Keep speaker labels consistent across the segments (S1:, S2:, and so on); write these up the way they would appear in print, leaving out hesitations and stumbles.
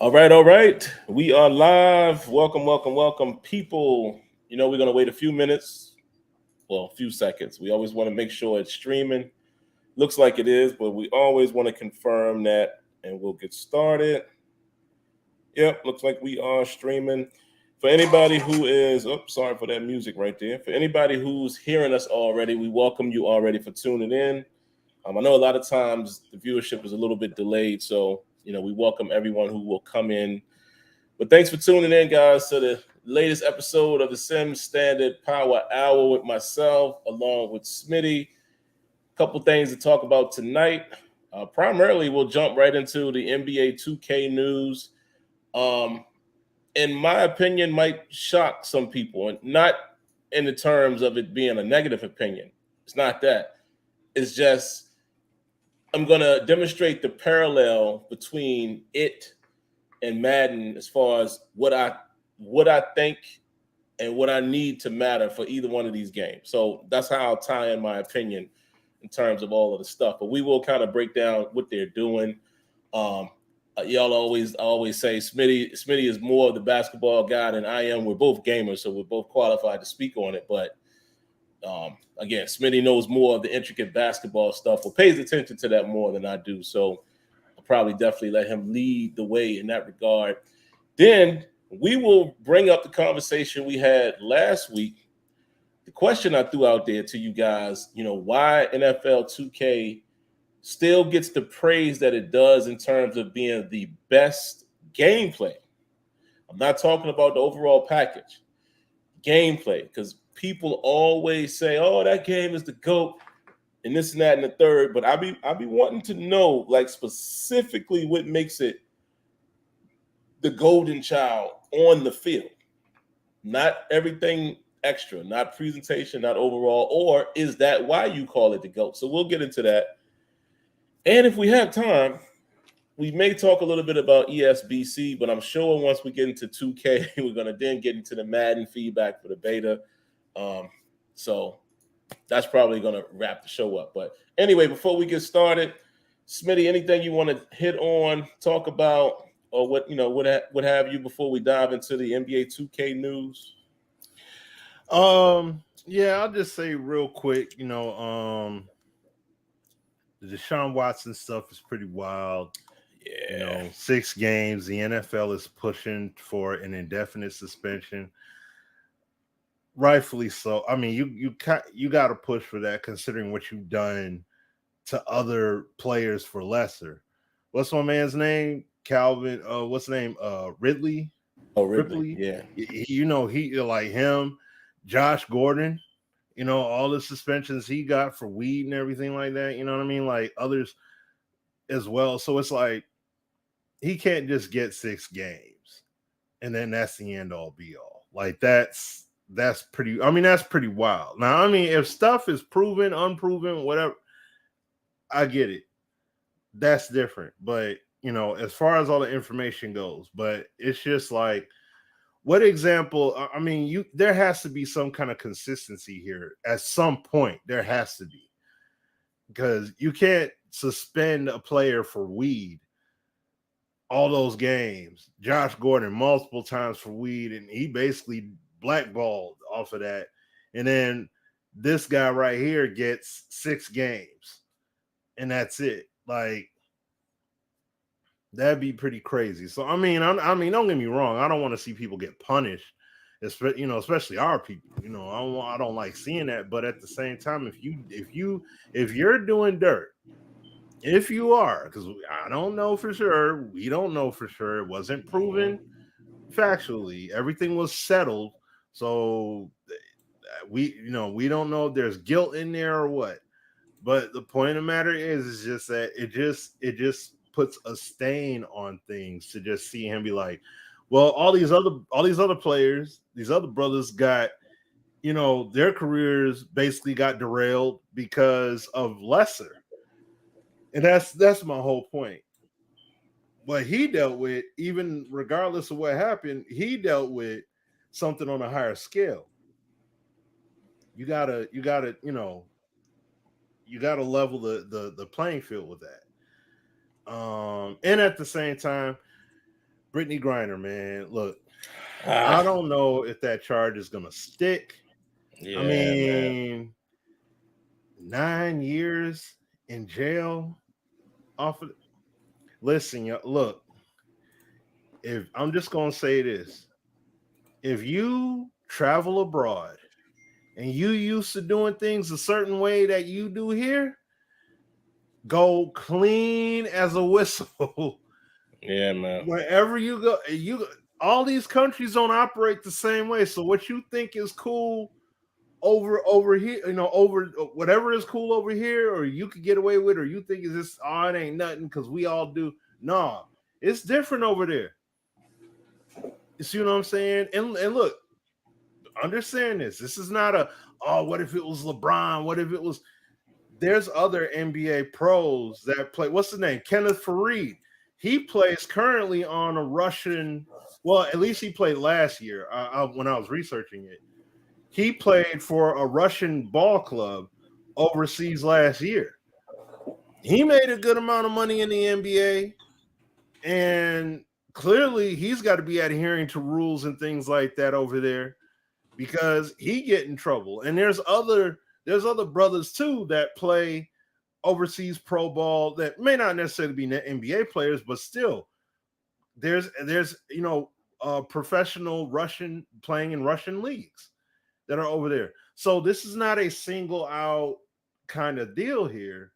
S1: All right. We are live. Welcome, people. We're gonna wait a few minutes, well, a few seconds. We always want to make sure it's streaming. Looks like it is, but we always want to confirm that, and we'll get started. Yep, looks like we are streaming. For anybody who is, sorry for that music right there. For anybody who's hearing us already, we welcome you already for tuning in. I know a lot of times the viewership is a little bit delayed, so we welcome everyone who will come in. But thanks for tuning in, guys, to the latest episode of the Sim Standard Power Hour with myself, along with Smitty. Couple things to talk about tonight. Primarily, we'll jump right into the NBA 2K news. In my opinion, might shock some people, and not in the terms of it being a negative opinion. It's not that. It's just I'm going to demonstrate the parallel between it and Madden as far as what I think and what I need to matter for either one of these games. So that's how I'll tie in my opinion in terms of all of the stuff. But we will kind of break down what they're doing. Y'all always say Smitty is more of the basketball guy than I am. We're both gamers, so we're both qualified to speak on it. But again, Smitty knows more of the intricate basketball stuff or pays attention to that more than I do. So I'll probably definitely let him lead the way in that regard. Then we will bring up the conversation we had last week. The question I threw out there to you guys, why NFL 2K still gets the praise that it does in terms of being the best gameplay. I'm not talking about the overall package. Gameplay, because people always say, "Oh, that game is the GOAT," and this and that and the third. But I be wanting to know, like, specifically what makes it the golden child on the field. Not everything extra, not presentation, not overall, or is that why you call it the GOAT? So we'll get into that. And if we have time, we may talk a little bit about ESBC, but I'm sure once we get into 2K, we're going to then get into the Madden feedback for the beta. So that's probably going to wrap the show up. But anyway, before we get started, Smitty, anything you want to hit on, talk about, or what have you before we dive into the NBA 2K news?
S2: Yeah, I'll just say real quick, the Deshaun Watson stuff is pretty wild.
S1: Yeah.
S2: 6 games. The NFL is pushing for an indefinite suspension. Rightfully so. I mean, you got to push for that considering what you've done to other players for lesser. What's my man's name? Calvin. What's the name? Ridley.
S1: Oh, Ridley.
S2: Ripley.
S1: Yeah.
S2: He like him. Josh Gordon. All the suspensions he got for weed and everything like that. You know what I mean? Like others as well. So it's like he can't just get 6 games and then that's the end all be all. Like that's pretty. I mean, that's pretty wild. Now, I mean, if stuff is proven, unproven, whatever, I get it. That's different. But as far as all the information goes, but it's just like, what example? I mean, there has to be some kind of consistency here. At some point, there has to be, because you can't suspend a player for weed all those games. Josh Gordon multiple times for weed, and he basically blackballed off of that. And then this guy right here gets 6 games, and that's it. Like, that'd be pretty crazy. So I mean, don't get me wrong. I don't want to see people get punished, especially our people. I don't like seeing that. But at the same time, if you're doing dirt, if you are, because I don't know for sure, we don't know for sure. It wasn't proven factually. Everything was settled, so we don't know if there's guilt in there or what. But the point of the matter is just that it just puts a stain on things to just see him be like, well, all these other players, these other brothers got, their careers basically got derailed because of lesser. And that's my whole point. What he dealt with, even regardless of what happened, he dealt with something on a higher scale. You gotta level the playing field with that. And at the same time, Brittany Griner, man. Look, I don't know if that charge is gonna stick.
S1: Yeah,
S2: I mean,
S1: man.
S2: 9 years in jail off of. Listen, look. If I'm just gonna say this, if you travel abroad and you used to doing things a certain way that you do here, go clean as a whistle.
S1: Yeah, man.
S2: Wherever you go, all these countries don't operate the same way. So what you think is cool over here, over whatever is cool over here, or you could get away with, or you think is this, it ain't nothing because we all do. Nah, it's different over there. You see what I'm saying? And look, understand this. This is not what if it was LeBron? What if it was? There's other NBA pros that play. What's the name? Kenneth Farid. He plays currently on a Russian. Well, at least he played last year. When I was researching it, he played for a Russian ball club overseas last year. He made a good amount of money in the NBA, and clearly he's got to be adhering to rules and things like that over there because he get in trouble. And there's other brothers too that play overseas pro ball that may not necessarily be NBA players, but still there's professional Russian playing in Russian leagues that are over there. So this is not a single out kind of deal here.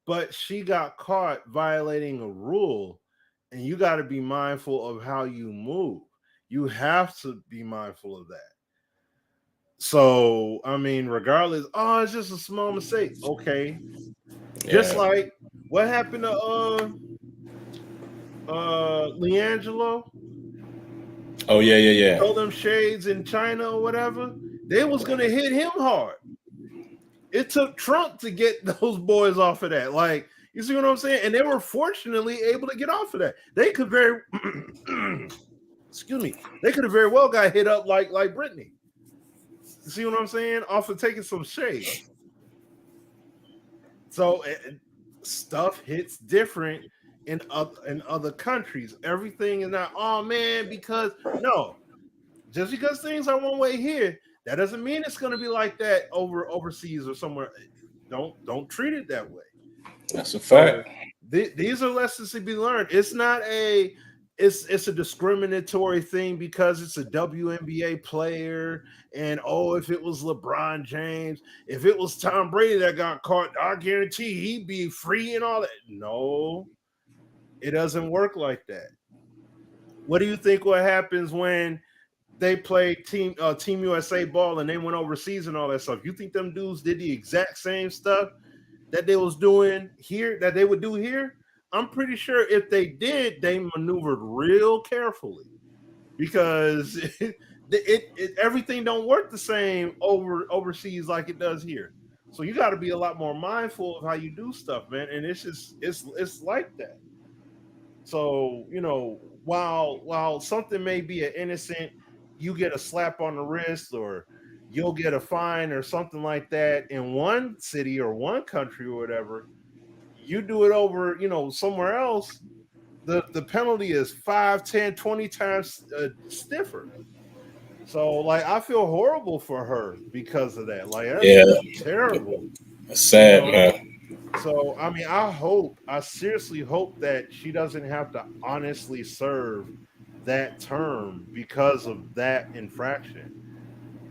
S2: But she got caught violating a rule, and you got to be mindful of how you move. You have to be mindful of that. So, I mean, regardless, it's just a small mistake. Okay. Yeah. Just like what happened to Leangelo.
S1: Oh, yeah.
S2: Throw them shades in China or whatever. They was going to hit him hard. It took Trump to get those boys off of that. Like, you see what I'm saying? And they were fortunately able to get off of that. They could very excuse me, they could have very well got hit up like Brittany. You see what I'm saying? Off of taking some shade. So stuff hits different in other countries. Everything is not, because no, just because things are one way here, that doesn't mean it's going to be like that overseas or somewhere. Don't treat it that way.
S1: That's a fact.
S2: So, these are lessons to be learned. It's not it's a discriminatory thing because it's a WNBA player. And if it was LeBron James, if it was Tom Brady that got caught, I guarantee he'd be free and all that. No, it doesn't work like that. What do you think what happens when they played Team USA ball and they went overseas and all that stuff? You think them dudes did the exact same stuff that they was doing here, that they would do here? I'm pretty sure if they did, they maneuvered real carefully because everything don't work the same overseas like it does here. So you got to be a lot more mindful of how you do stuff, man. And it's like that. So, while something may be an innocent, you get a slap on the wrist or you'll get a fine or something like that in one city or one country or whatever. You do it over, somewhere else, the penalty is 5, 10, 20 times stiffer. So, like, I feel horrible for her because of that. Like, that's terrible.
S1: That's sad, man.
S2: So, I mean, I seriously hope that she doesn't have to honestly serve that term because of that infraction.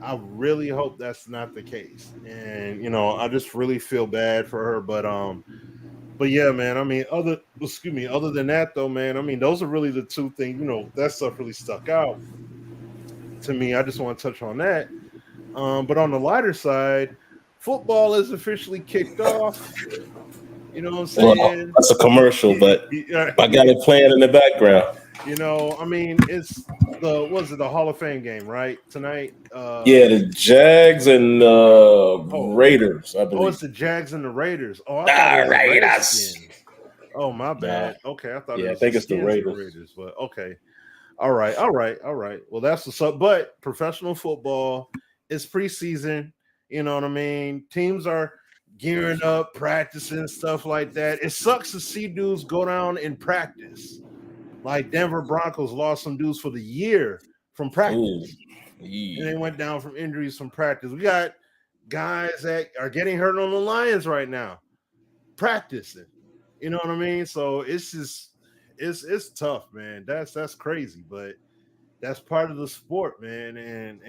S2: I really hope that's not the case. And, I just really feel bad for her. But yeah, man, I mean, other than that though, man, I mean, those are really the two things, that stuff really stuck out to me. I just want to touch on that. But on the lighter side, football is officially kicked off. You know what I'm saying?
S1: Well, that's a commercial, but I got it playing in the background.
S2: I mean, it's the Hall of Fame game, right? Tonight?
S1: The Jags and Raiders, I believe.
S2: It's the Jags and the Raiders. Oh, I
S1: thought it was Raiders.
S2: Oh, my bad. Okay, I thought
S1: I think it's the Raiders.
S2: But okay. All right. Well, that's what's up. But professional football is preseason. You know what I mean? Teams are gearing up, practicing, stuff like that. It sucks to see dudes go down in practice. Like Denver Broncos lost some dudes for the year from practice.
S1: Yeah.
S2: And they went down from injuries from practice. We got guys that are getting hurt on the Lions right now, practicing. You know what I mean? So it's just it's tough, man. That's crazy, but that's part of the sport, man. And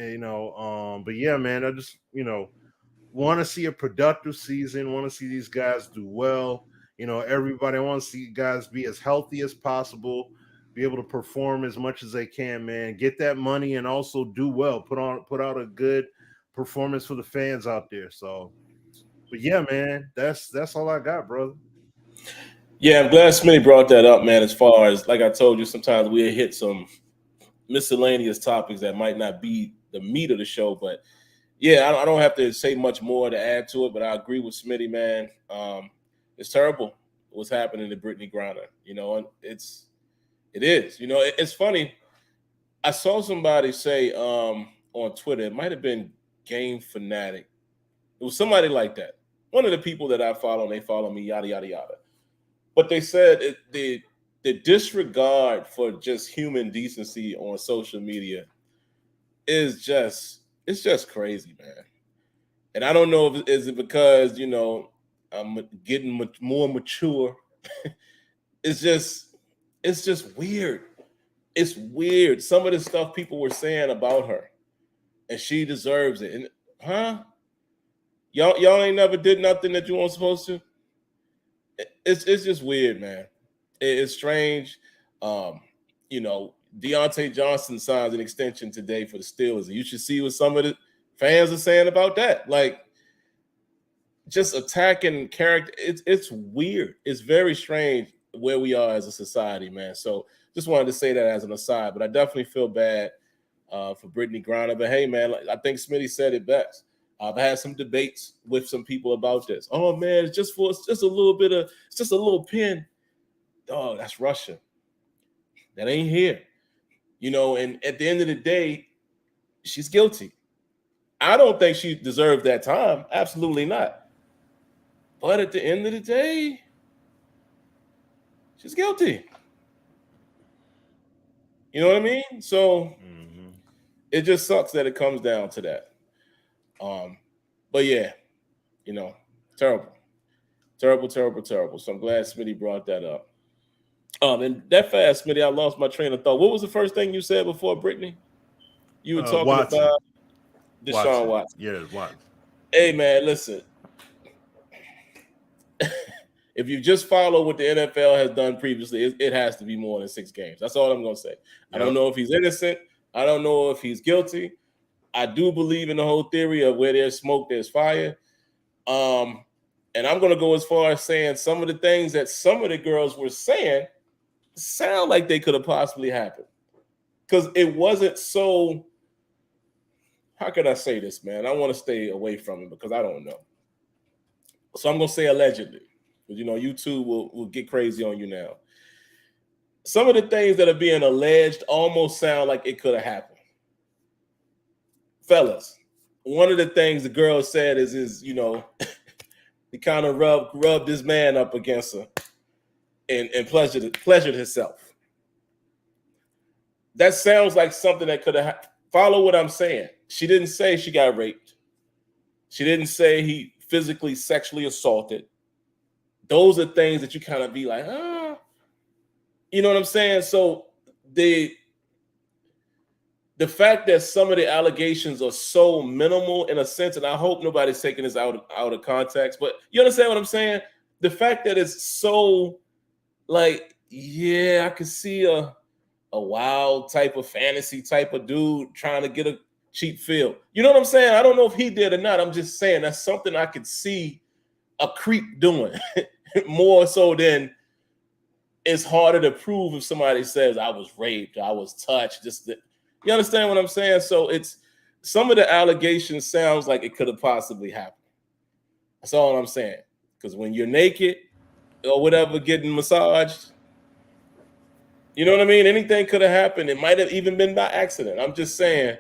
S2: but yeah, man, I just want to see a productive season, want to see these guys do well. Everybody wants to see guys be as healthy as possible, be able to perform as much as they can, man. Get that money and also do well. Put out a good performance for the fans out there. So, but yeah, man, that's all I got, brother.
S1: Yeah, I'm glad Smitty brought that up, man. As far as, like I told you, sometimes we hit some miscellaneous topics that might not be the meat of the show, but yeah, I don't have to say much more to add to it, but I agree with Smitty, man. It's terrible what's happening to Brittany Griner. And it is. It's funny. I saw somebody say on Twitter, it might have been Game Fanatic. It was somebody like that. One of the people that I follow, and they follow me, yada, yada, yada. But they said the disregard for just human decency on social media is it's just crazy, man. And I don't know is it because I'm getting much more mature. It's just weird. It's weird. Some of the stuff people were saying about her, and she deserves it. And y'all ain't never did nothing that you weren't supposed to. It's just weird, man. It's strange. Deontay Johnson signs an extension today for the Steelers. And you should see what some of the fans are saying about that. Like, just attacking character. It's weird. It's very strange where we are as a society, man. So just wanted to say that as an aside. But I definitely feel bad for Brittany Griner. But hey, man, I think Smitty said it best. I've had some debates with some people about this. Oh man, it's just a little pin. Oh, that's Russia. That ain't here. And at the end of the day, she's guilty. I don't think she deserved that time. Absolutely not. But at the end of the day, she's guilty. You know what I mean? So It just sucks that it comes down to that. But yeah, terrible. So I'm glad Smitty brought that up. And that fast, Smitty, I lost my train of thought. What was the first thing you said before Brittany? You were talking
S2: Watson.
S1: about Deshaun Watson.
S2: Yeah, Watson.
S1: Hey, man, listen. If you just follow what the NFL has done previously, it has to be more than 6 games. That's all I'm going to say. Yep. I don't know if he's innocent. I don't know if he's guilty. I do believe in the whole theory of where there's smoke, there's fire. And I'm going to go as far as saying some of the things that some of the girls were saying sound like they could have possibly happened. Because it wasn't so, how can I say this, man? I want to stay away from it because I don't know. So I'm going to say allegedly. Because, YouTube will get crazy on you now. Some of the things that are being alleged almost sound like it could have happened. Fellas, one of the things the girl said is he kind of rubbed this man up against her and pleasured himself. That sounds like something that could have happened. Follow what I'm saying. She didn't say she got raped. She didn't say he physically, sexually assaulted. Those are things that you kind of be like, you know what I'm saying? So the fact that some of the allegations are so minimal in a sense, and I hope nobody's taking this out of context, but you understand what I'm saying? The fact that it's so like, yeah, I could see a wild type of fantasy type of dude trying to get a cheap feel. You know what I'm saying? I don't know if he did or not. I'm just saying that's something I could see a creep doing more so than it's harder to prove if somebody says I was raped, I was touched. You understand what I'm saying? So it's some of the allegations sounds like it could have possibly happened. That's all I'm saying. Because when you're naked or whatever, getting massaged, you know what I mean? Anything could have happened. It might have even been by accident. I'm just saying,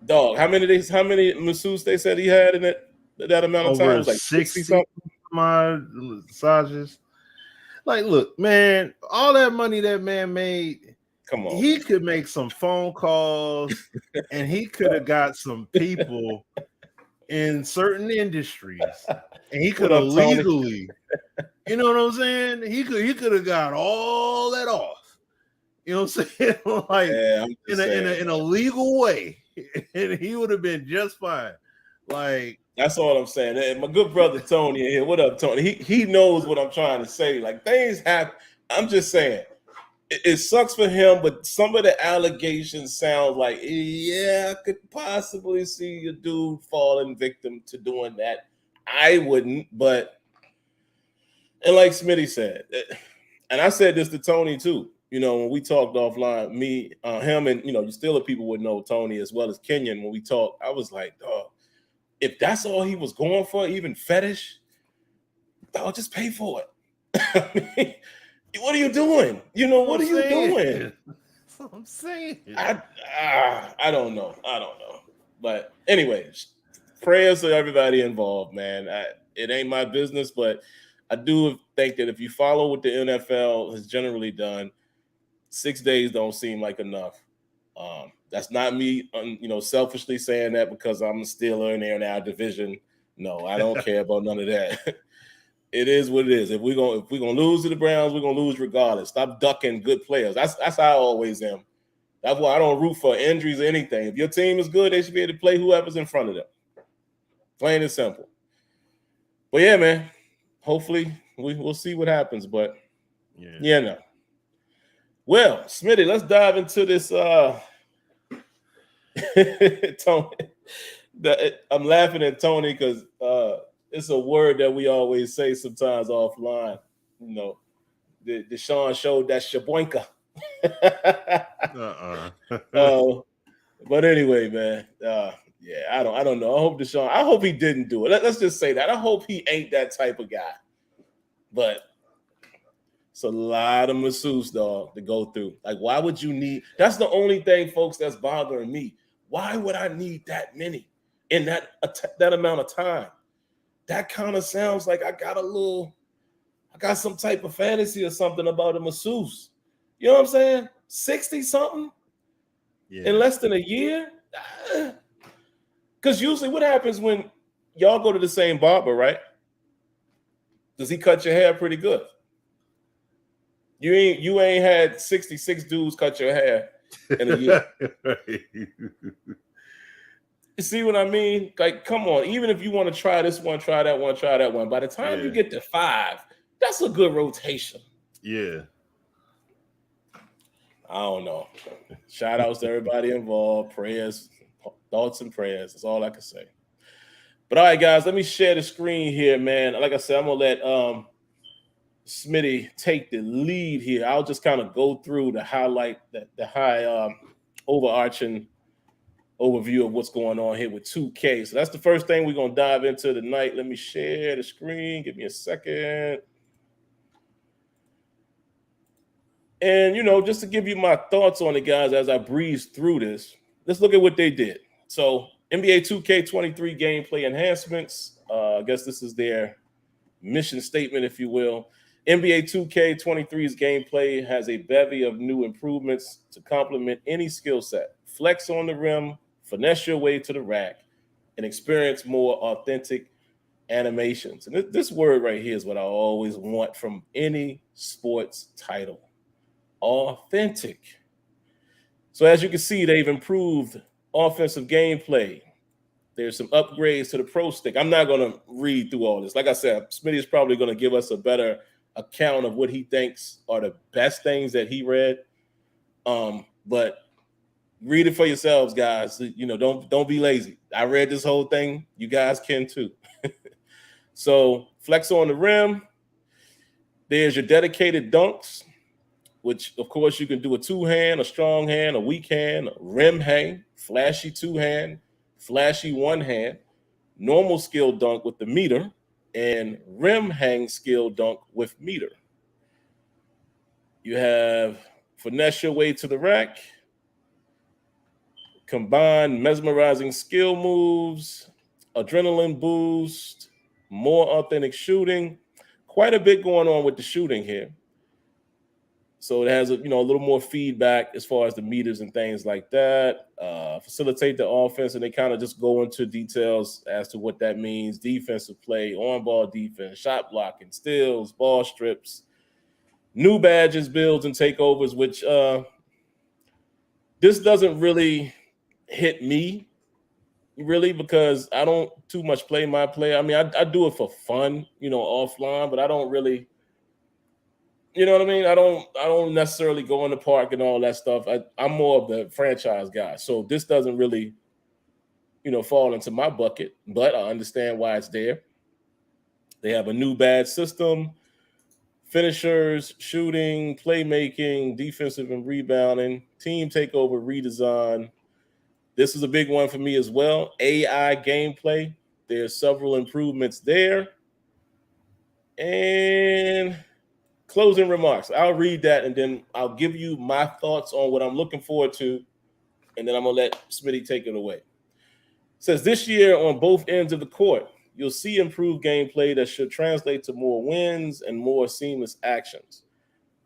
S1: dog. How many masseuses they said he had in that amount of time? It was like 60 something.
S2: My massages. Like, look, man, all that money that man made,
S1: Come on,
S2: he could make some phone calls and he could have got some people in certain industries and he could
S1: What
S2: have
S1: up, Tony?
S2: legally, you know what I'm saying? He could have got all that off. You know what I'm saying? Like
S1: Yeah, I'm just saying,
S2: in a legal way. And he would have been just fine. Like,
S1: that's all I'm saying. And my good brother Tony in here. What up, Tony? He knows what I'm trying to say. Like, things happen. I'm just saying, it sucks for him, but some of the allegations sound like, yeah, I could possibly see a dude falling victim to doing that. I wouldn't, but and like Smitty said, and I said this to Tony too. You know, when we talked offline, me, him, and you Steeler people would know Tony as well as Kenyon. When we talked, I was like, dog, if that's all he was going for, even fetish, dog, just pay for it. I mean, what are you doing? What are you doing?
S2: That's what I'm saying.
S1: I don't know. But anyways, prayers to everybody involved, man. It ain't my business, but I do think that if you follow what the NFL has generally done, 6 days don't seem like enough. That's not me, selfishly saying that because I'm a Steeler and they're in our division. No, I don't care about none of that. It is what it is. If we're gonna lose to the Browns, we're gonna lose regardless. Stop ducking good players. That's how I always am. That's why I don't root for injuries or anything. If your team is good, they should be able to play whoever's in front of them. Plain and simple. But yeah, man. Hopefully we'll see what happens. But yeah, no. Well, Smitty, let's dive into this. Tony, I'm laughing at Tony because it's a word that we always say sometimes offline. The Sean showed that shaboinka. But anyway, man. Yeah, I don't know. I hope he didn't do it. Let's just say that. I hope he ain't that type of guy. But it's a lot of masseuse, dog, to go through. Like, why would you need? That's the only thing, folks, that's bothering me. Why would I need that many in that amount of time? That kind of sounds like I got some type of fantasy or something about a masseuse. You know what I'm saying? 60 something in less than a year? Because usually what happens when y'all go to the same barber, right? Does he cut your hair pretty good? You ain't had 66 dudes cut your hair in a year. You see what I mean? Like, come on. Even if you want to try this one, try that one, try that one. By the time you get to 5, that's a good rotation.
S2: Yeah.
S1: I don't know. Shout outs to everybody involved. Prayers, thoughts and prayers. That's all I can say. But all right, guys, let me share the screen here, man. Like I said, I'm going to let Smitty take the lead here. I'll just kind of go through the highlight, the high overarching overview of what's going on here with 2K. So that's the first thing we're going to dive into tonight. Let me share the screen. Give me a second. And, just to give you my thoughts on it, guys, as I breeze through this, let's look at what they did. So NBA 2K23 gameplay enhancements. I guess this is their mission statement, if you will. NBA 2K23's gameplay has a bevy of new improvements to complement any skill set. Flex on the rim, finesse your way to the rack, and experience more authentic animations. And this word right here is what I always want from any sports title. Authentic. So as you can see, they've improved offensive gameplay. There's some upgrades to the Pro Stick. I'm not going to read through all this. Like I said, Smitty is probably going to give us a better account of what he thinks are the best things that he read. But read it for yourselves, guys. Don't be lazy. I read this whole thing. You guys can too. So flex on the rim. There's your dedicated dunks, which of course you can do a 2-hand, a strong hand, a weak hand, a rim hang, flashy 2-hand, flashy 1-hand, normal skill dunk with the meter, and rim hang skill dunk with meter. You have finesse your way to the rack, combine mesmerizing skill moves, adrenaline boost, more authentic shooting. Quite a bit going on with the shooting here. So it has a little more feedback as far as the meters and things like that. Facilitate the offense, and they kind of just go into details as to what that means: defensive play, on-ball defense, shot blocking, steals, ball strips, new badges, builds, and takeovers. Which this doesn't really hit me, really, because I don't too much play my play. I mean, I do it for fun, offline, but I don't really. You know what I mean? I don't necessarily go in the park and all that stuff. I'm more of the franchise guy. So this doesn't really, fall into my bucket, but I understand why it's there. They have a new badge system, finishers, shooting, playmaking, defensive and rebounding, team takeover, redesign. This is a big one for me as well. AI gameplay. There's several improvements there. And closing remarks. I'll read that and then I'll give you my thoughts on what I'm looking forward to, and then I'm going to let Smitty take it away. It says, this year on both ends of the court, you'll see improved gameplay that should translate to more wins and more seamless actions.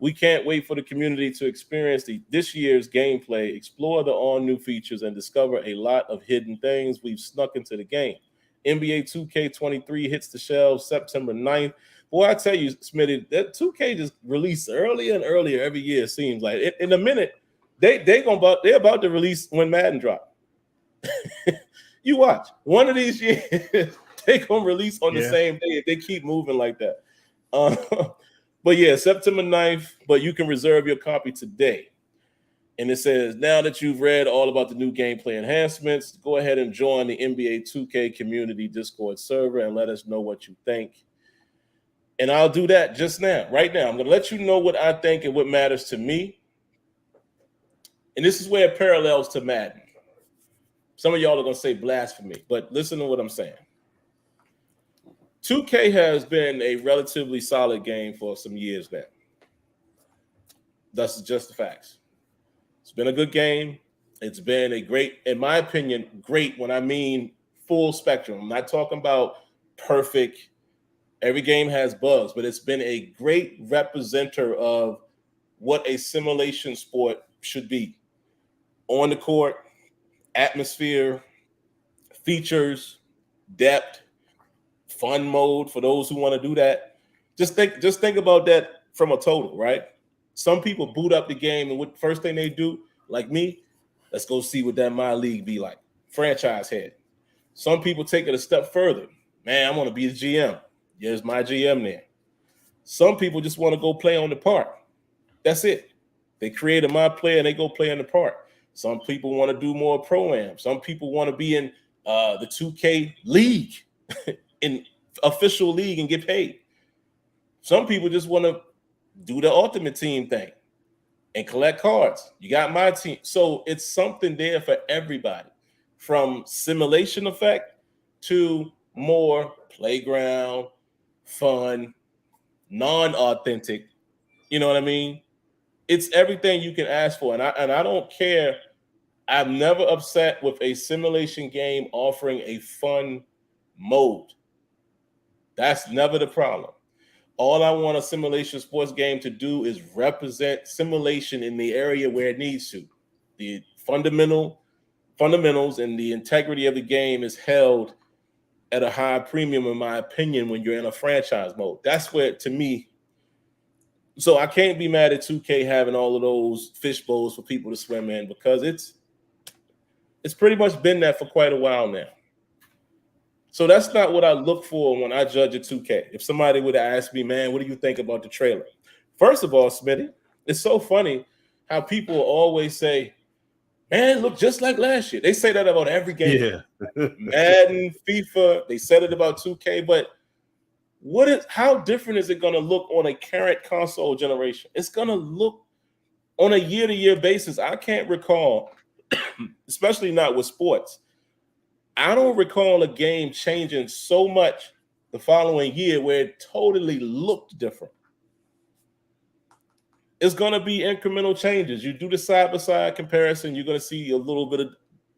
S1: We can't wait for the community to experience this year's gameplay, explore the all-new features, and discover a lot of hidden things we've snuck into the game. NBA 2K23 hits the shelves September 9th. Boy, I tell you, Smitty, that 2K just released earlier and earlier every year, it seems like. In a minute, they're about to release when Madden drop. You watch. One of these years, they're going to release on the same day if they keep moving like that. But yeah, September 9th, but you can reserve your copy today. And it says, now that you've read all about the new gameplay enhancements, go ahead and join the NBA 2K community Discord server and let us know what you think. And I'll do that just now, right now. I'm going to let you know what I think and what matters to me. And this is where it parallels to Madden. Some of y'all are going to say blasphemy, but listen to what I'm saying. 2K has been a relatively solid game for some years now. That's just the facts. It's been a good game. It's been a great, in my opinion, great when I mean full spectrum. I'm not talking about perfect. Every game has bugs, but it's been a great representer of what a simulation sport should be. On the court, atmosphere, features, depth, fun mode for those who want to do that. Just think about that from a total, right? Some people boot up the game, and what first thing they do, like me, let's go see what that My League be like. Franchise head. Some people take it a step further. Man, I want to be the GM. There's my GM there. Some people just want to go play on the park. That's it. They create a My Player and they go play in the park. Some people want to do more pro-am. Some people want to be in the 2K league, in official league, and get paid. Some people just want to do the ultimate team thing and collect cards. You got my team. So it's something there for everybody, from simulation effect to more playground, fun, non-authentic. You know what I mean? It's everything you can ask for. And I don't care. I'm never upset with a simulation game offering a fun mode. That's never the problem. All I want a simulation sports game to do is represent simulation in the area where it needs to. The fundamentals and the integrity of the game is held at a high premium, in my opinion, when you're in a franchise mode. That's where, to me, so I can't be mad at 2K having all of those fish bowls for people to swim in, because it's pretty much been that for quite a while now. So that's not what I look for when I judge a 2K. If somebody would ask me, man, what do you think about the trailer? First of all, Smitty, it's so funny how people always say, man, it looked just like last year. They say that about every game.
S2: Yeah.
S1: Madden, FIFA, they said it about 2K, but how different is it going to look on a current console generation? It's going to look on a year-to-year basis. I can't recall, especially not with sports, I don't recall a game changing so much the following year where it totally looked different. It's going to be incremental changes. You do the side-by-side comparison, you're going to see a little bit of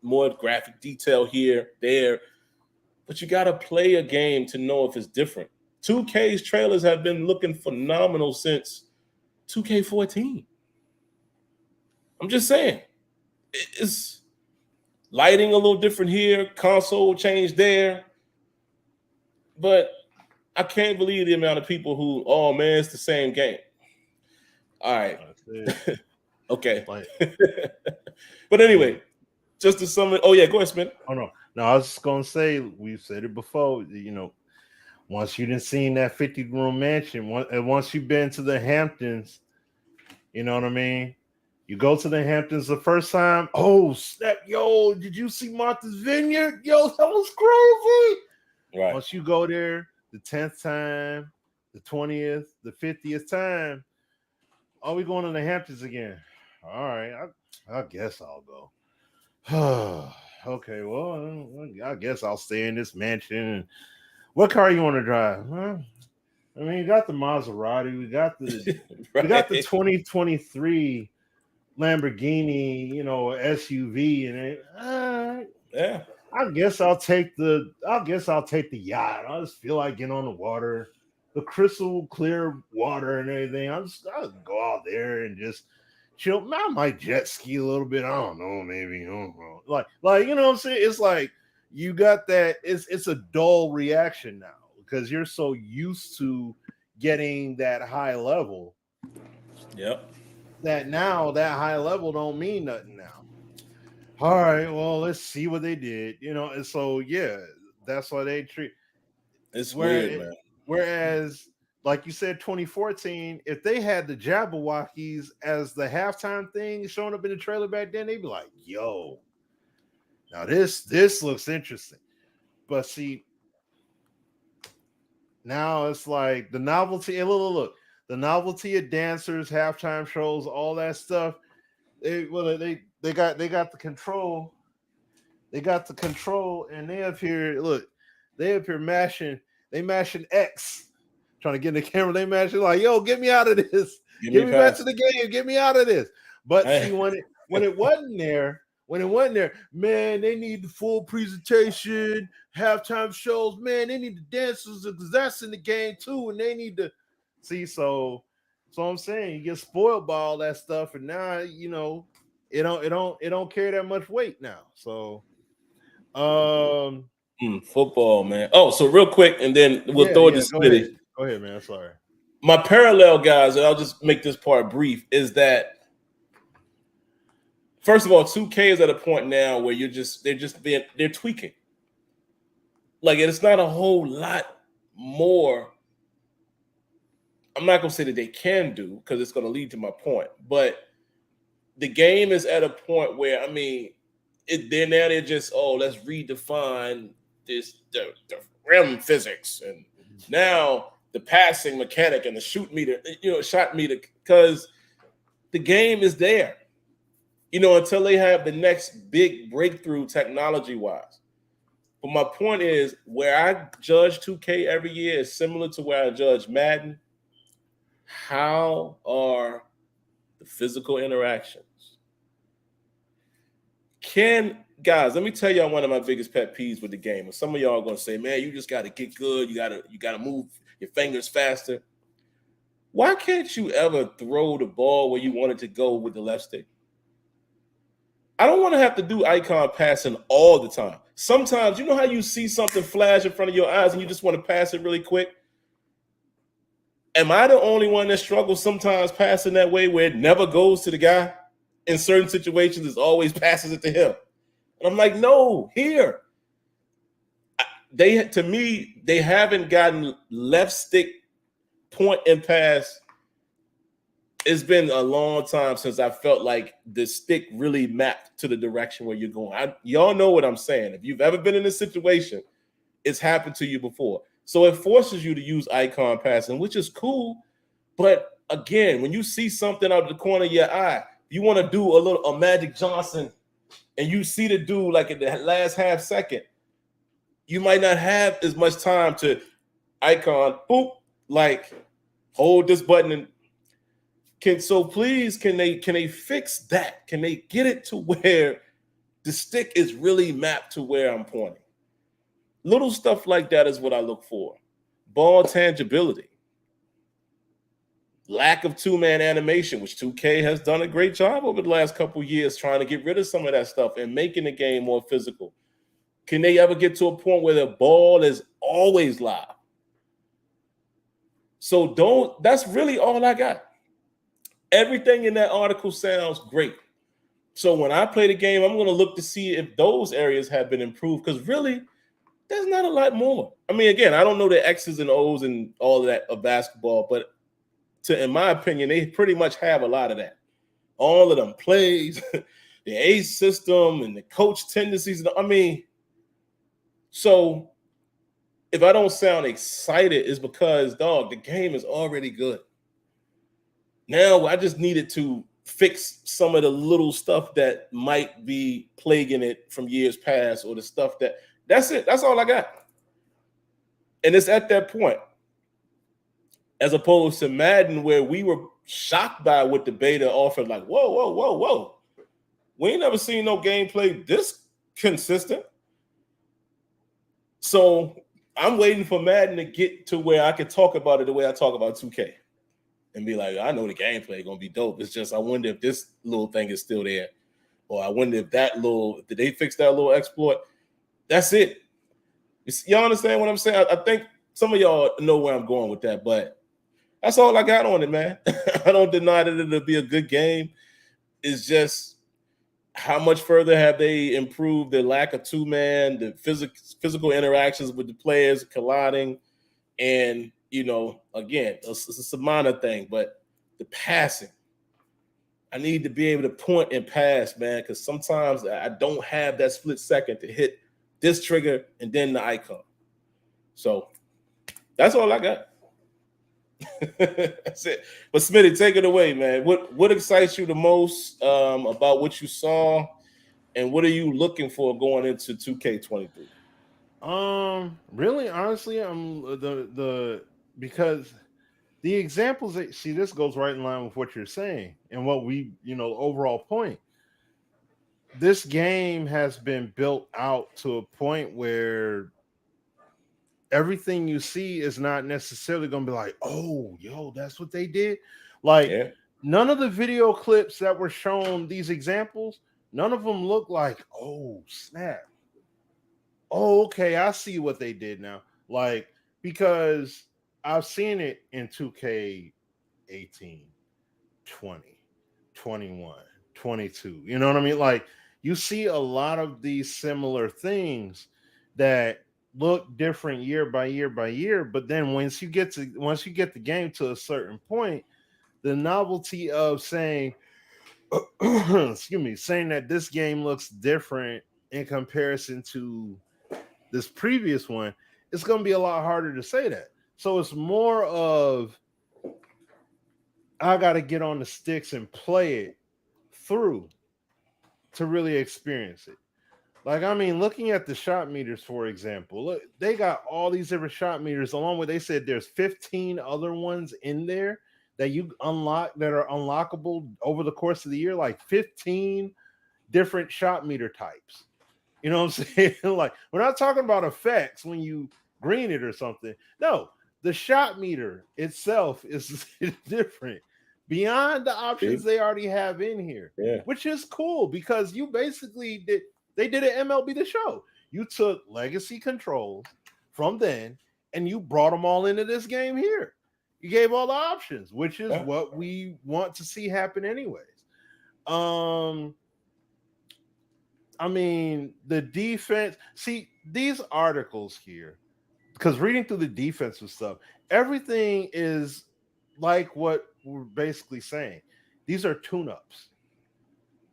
S1: more graphic detail here, there, but you got to play a game to know if it's different. 2K's trailers have been looking phenomenal since 2K14. I'm just saying, it's lighting a little different here, console change there, but I can't believe the amount of people who, oh man, it's the same game. All right, okay, but anyway, just to sum it. Oh yeah, go ahead, Smith.
S2: Oh no, I was just gonna say, we've said it before. You know, once you didn't seen that 50-room mansion, once you've been to the Hamptons, you know what I mean. You go to the Hamptons the first time. Oh snap! Yo, did you see Martha's Vineyard? Yo, that was crazy.
S1: Right.
S2: Once you go there, the 10th time, the 20th, the 50th time, are we going to the Hamptons again? All right, I guess I'll go. Okay, well, I guess I'll stay in this mansion. What car you want to drive? Huh? I mean, you got the Maserati. We got the
S1: right.
S2: we got the 2023 Lamborghini, you know, SUV, and
S1: yeah.
S2: I guess I'll take the yacht. I just feel like getting on the water, the crystal clear water and everything. I'll go out there and just chill. I might jet ski a little bit. I don't know, maybe. I don't know. Like you know what I'm saying? It's like you got that. It's a dull reaction now because you're so used to getting that high level.
S1: Yep.
S2: That now that high level don't mean nothing now. All right, well, let's see what they did, you know. And so yeah, that's why they treat
S1: it's weird, man.
S2: Whereas, like you said, 2014, if they had the Jabberwockies as the halftime thing showing up in the trailer back then, they'd be like, yo, now this looks interesting. But see, now it's like the novelty, and look, the novelty of dancers, halftime shows, all that stuff. They got the control. They got the control, and they up here. Look, they up here mashing X, trying to get in the camera. They mashing like, yo, get me out of this. Get me back to the game. Get me out of this. But see, when it wasn't there, man, they need the full presentation, halftime shows. Man, they need the dancers because that's in the game too, and they need to see. So I'm saying you get spoiled by all that stuff, and now you know it don't carry that much weight now. So,
S1: football, man. Oh, so real quick, and then we'll throw it to Smitty.
S2: Go ahead, man. Sorry.
S1: My parallel, guys, and I'll just make this part brief, is that first of all, 2K is at a point now where they're tweaking. Like it's not a whole lot more. I'm not gonna say that they can do because it's gonna lead to my point, but the game is at a point where I mean, they're just let's redefine the rim physics and now the passing mechanic and the shot meter, because the game is there. You know, until they have the next big breakthrough technology-wise. But my point is, where I judge 2K every year is similar to where I judge Madden. How are the physical interactions? Guys, let me tell y'all one of my biggest pet peeves with the game. And some of y'all are going to say, man, you just got to get good. You got to move your fingers faster. Why can't you ever throw the ball where you want it to go with the left stick? I don't want to have to do icon passing all the time. Sometimes, you know how you see something flash in front of your eyes and you just want to pass it really quick? Am I the only one that struggles sometimes passing that way where it never goes to the guy? In certain situations, it always passes it to him. And I'm like, no, here. They haven't gotten left stick point and pass. It's been a long time since I felt like the stick really mapped to the direction where you're going. Y'all know what I'm saying. If you've ever been in this situation, it's happened to you before. So it forces you to use icon passing, which is cool. But again, when you see something out of the corner of your eye, you want to do a Magic Johnson, and you see the dude like at the last half second, you might not have as much time to icon, boop, like hold this button and can they fix that? Can they get it to where the stick is really mapped to where I'm pointing? Little stuff like that is what I look for. Ball tangibility. lack of two-man animation, which 2K has done a great job over the last couple of years trying to get rid of some of that stuff and making the game more physical. Can they ever get to a point where the ball is always live? So that's really all I got. Everything in that article sounds great. So when I play the game, I'm going to look to see if those areas have been improved, because really, there's not a lot more. I mean, again, I don't know the X's and O's and all of that of basketball, but in my opinion, they pretty much have a lot of that. All of them plays, the ace system and the coach tendencies. I mean, so if I don't sound excited, it's because, dog, the game is already good. Now I just needed to fix some of the little stuff that might be plaguing it from years past, or the stuff that's it. That's all I got. And it's at that point, as opposed to Madden, where we were shocked by what the beta offered. Like, whoa. We ain't never seen no gameplay this consistent. So I'm waiting for Madden to get to where I can talk about it the way I talk about 2K. And be like, I know the gameplay gonna be dope. It's just I wonder if this little thing is still there, or I wonder if did they fix that little exploit? That's it. Y'all understand what I'm saying? I think some of y'all know where I'm going with that, but that's all I got on it, man. I don't deny that it'll be a good game. It's just how much further have they improved the lack of two-man, the physical interactions with the players colliding, and again, it's a minor thing, but the passing. I need to be able to point and pass, man, because sometimes I don't have that split second to hit this trigger and then the icon. So that's all I got. That's it. But Smitty, take it away, man. What excites you the most about what you saw, and what are you looking for going into 2K23?
S2: Really, honestly, I'm because the examples that this goes right in line with what you're saying and what we, overall point. This game has been built out to a point where everything you see is not necessarily going to be like, oh, yo, that's what they did. Like, none of the video clips that were shown, these examples, none of them look like, oh, snap. Oh, okay, I see what they did now. Like, because I've seen it in 2K 18, 20, 21, 22. You know what I mean? Like, you see a lot of these similar things that look different year by year by year, but then once you get the game to a certain point, the novelty of saying saying that this game looks different in comparison to this previous one, it's going to be a lot harder to say that. So it's more of, I got to get on the sticks and play it through to really experience it. Like, I mean, looking at the shot meters, for example, look, they got all these different shot meters, along with, they said there's 15 other ones in there that you unlock, that are unlockable over the course of the year, like 15 different shot meter types. You know what I'm saying? Like, we're not talking about effects when you green it or something. No, the shot meter itself is different beyond the options they already have in here, which is cool, because you basically they did an MLB The Show. You took legacy controls from then and you brought them all into this game here. You gave all the options, which is what we want to see happen anyways. I mean, the defense, see, these articles here, because reading through the defensive stuff, everything is like what we're basically saying. These are tune-ups.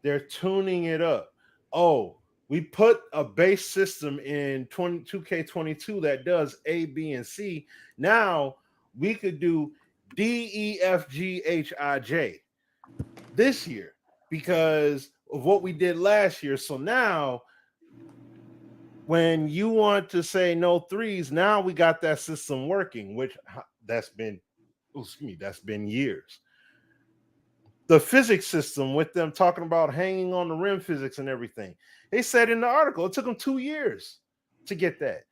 S2: They're tuning it up. Oh, we put a base system in 2K22 that does A, B, and C. Now we could do D, E, F, G, H, I, J this year because of what we did last year. So now when you want to say no threes, now we got that system working, which that's been years. The physics system, with them talking about hanging on the rim physics and everything, they said in the article it took them 2 years to get that.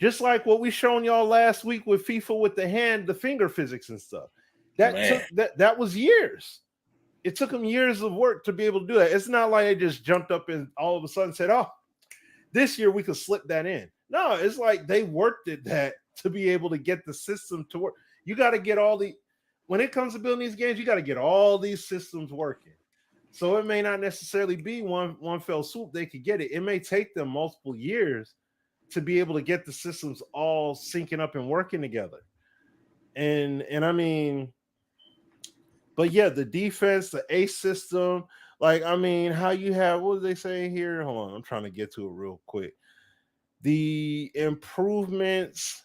S2: Just like what we shown y'all last week with FIFA with the finger physics and stuff. That was years. It took them years of work to be able to do that. It's not like they just jumped up and all of a sudden said, "Oh, this year we could slip that in." No, it's like they worked at that to be able to get the system to work. You got to get when it comes to building these games, you got to get all these systems working. So it may not necessarily be one fell swoop they could get it. It may take them multiple years to be able to get the systems all syncing up and working together. And I mean, but yeah, the defense, the ace system, like I mean, how you have what do they say here? Hold on, I'm trying to get to it real quick. The improvements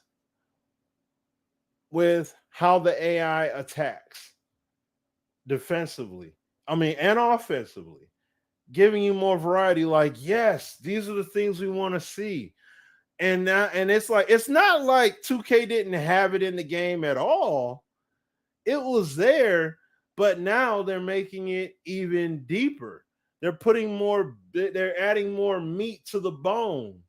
S2: with how the AI attacks defensively, I mean, and offensively, giving you more variety. Like, yes, these are the things we want to see. And now, and it's like it's not like 2K didn't have it in the game at all. It was there, but now they're making it even deeper. They're adding more meat to the bone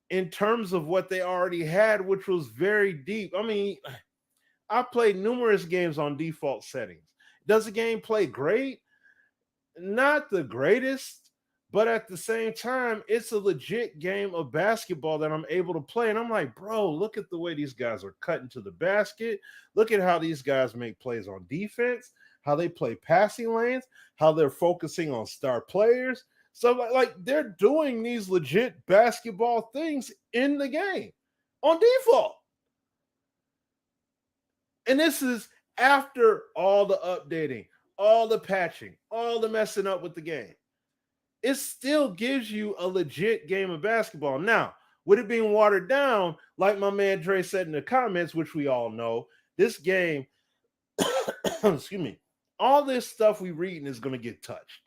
S2: in terms of what they already had, which was very deep. I mean, I played numerous games on default settings. Does the game play great? Not the greatest, but at the same time, it's a legit game of basketball that I'm able to play. And I'm like, bro, look at the way these guys are cutting to the basket. Look at how these guys make plays on defense, how they play passing lanes, how they're focusing on star players. So like they're doing these legit basketball things in the game on default. And this is after all the updating, all the patching, all the messing up with the game. It still gives you a legit game of basketball. Now, with it being watered down, like my man Dre said in the comments, which we all know, this game, excuse me, all this stuff we reading is going to get touched.